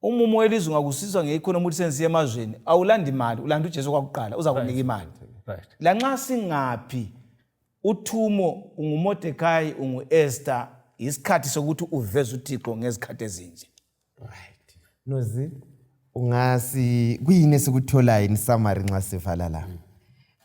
Umumo welizwe ngakusizwa ngeeconomy ukuthi senziye emazweni awulanda imali ulanda uJesu kwakuqala uzakunika imali. La nxa singaphi uthumo unguModekhayi unguEsther isikhathi sokuthi uveze uThixo ngezikhathi ezinje. Right. Nozi ungasi kuyini esikutholayo in summary nxa sivala la?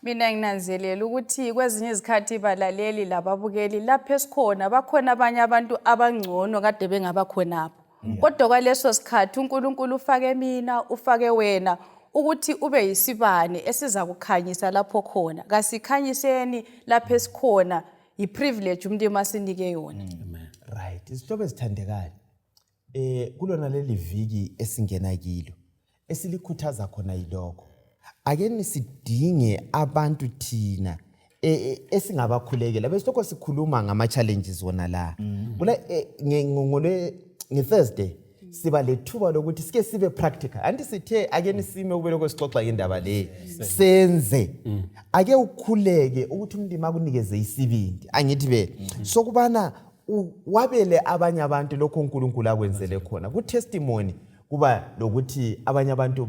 Mina nginanzelela ukuthi kwezinye izikhathi balaleli lababukeli lapho esikhona bakhona abanye abantu abangcono kade bengabakhonapho. Kodwa kwaleso sikhathi uNkulunkulu ufake mina ufake wena ukuthi ube yisibane esiza kukhanyisa lapho khona. Kasikhanyiseni lapho esikhona iprivilege umlimi asinike yona. Right. Isihlobo esithandekayo. Kulona leli viki esingena kilo esilikhuthaza khona yiloko. Ake nisidinge abantu thina esingabakhulekela besitoko sikhuluma ngama challenges wona la. Kula ngeThursday siba lethuba lokuthi sike sibe practical. Anti sithe ake nisime ube lokho sixoxa indaba le. Senze. Ake ukhuleke ukuthi umlimi akunikeze isibindi. Angithi be. Sokubana wabele abanye abantu lokho uNkulunkulu akwenzele khona. Ku testimony kuba lokuthi abanye abantu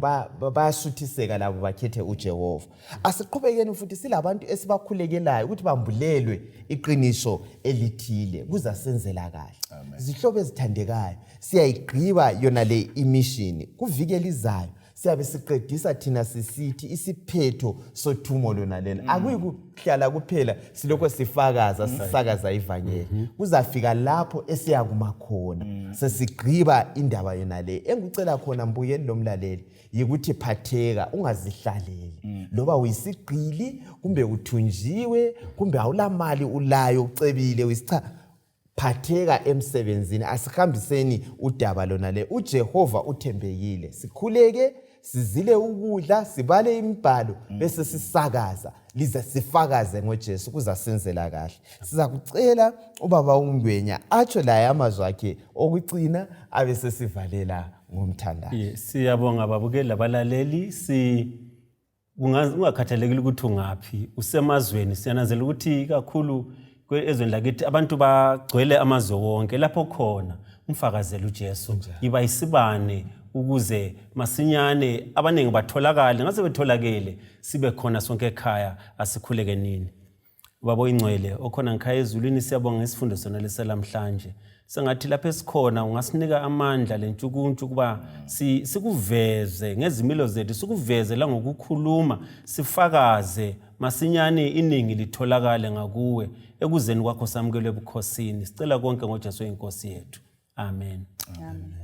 bayasuthiseka labo bakhethe uJehova. Asiqhubekeni futhi silabantu esibakhulekelayo ukuthi bambulelwe iqiniso elithile kuzasenzela kahle. Izihlobo ezithandekayo siyayigqiba yona le immission kuvikela izayo. Siyabe siqedisa thina sisithi isiphetho sothumo lona lena akuyikuhlala kuphela silokho sisakaza ivangeli. Kuzafika lapho esiyakuma khona sesigqiba indaba yona le. Engicela khona mbuyeni lomlaleli yikuthi phatheka ungazihlaleli. Loba uyisigqili kumbe uthunjiwe kumbe awulamali ulayo ucebile uyisicha phatheka emsebenzini asihambiseni udaba lona le. uJehova uthembekile. Sikhuleke sizile ukudla sibale imibhalo bese sisakaza lize sifakaze ngoJesu kuzasenzela kahle. Siza kucela ubaba uNgwenya atsho la amazwi akhe okucina abe sesivalela ngomthandazo. Siyabonga babukeli labalaleli. Ungakhathalekile ukuthi ungaphi usemazweni. Siyanazela ukuthi kakhulu ezweni lakithi abantu bagcwele amazwe wonke. Lapho khona umfakazela uJesu yiba isibane ukuze masinyane abaningi batholakale. Ngase betholakele sibe khona sonke ekhaya asikhuleke nini. Ubaba oyingcwele okhona ngikhaya ezulwini siyabonga isifundo sona lesalamhlanje. Sengathi lapha esikhona ungasinika amandla lentshukuntshu kuba sikuveze ngezimilo zethu, sikuveze la ngokukhuluma, sifakaze masinyane iningi litholakale ngakuwe ekuzeni kwakho samukelwe ebukhosini. Sicela konke ngoJesu inkosi yethu. Amen. Amen.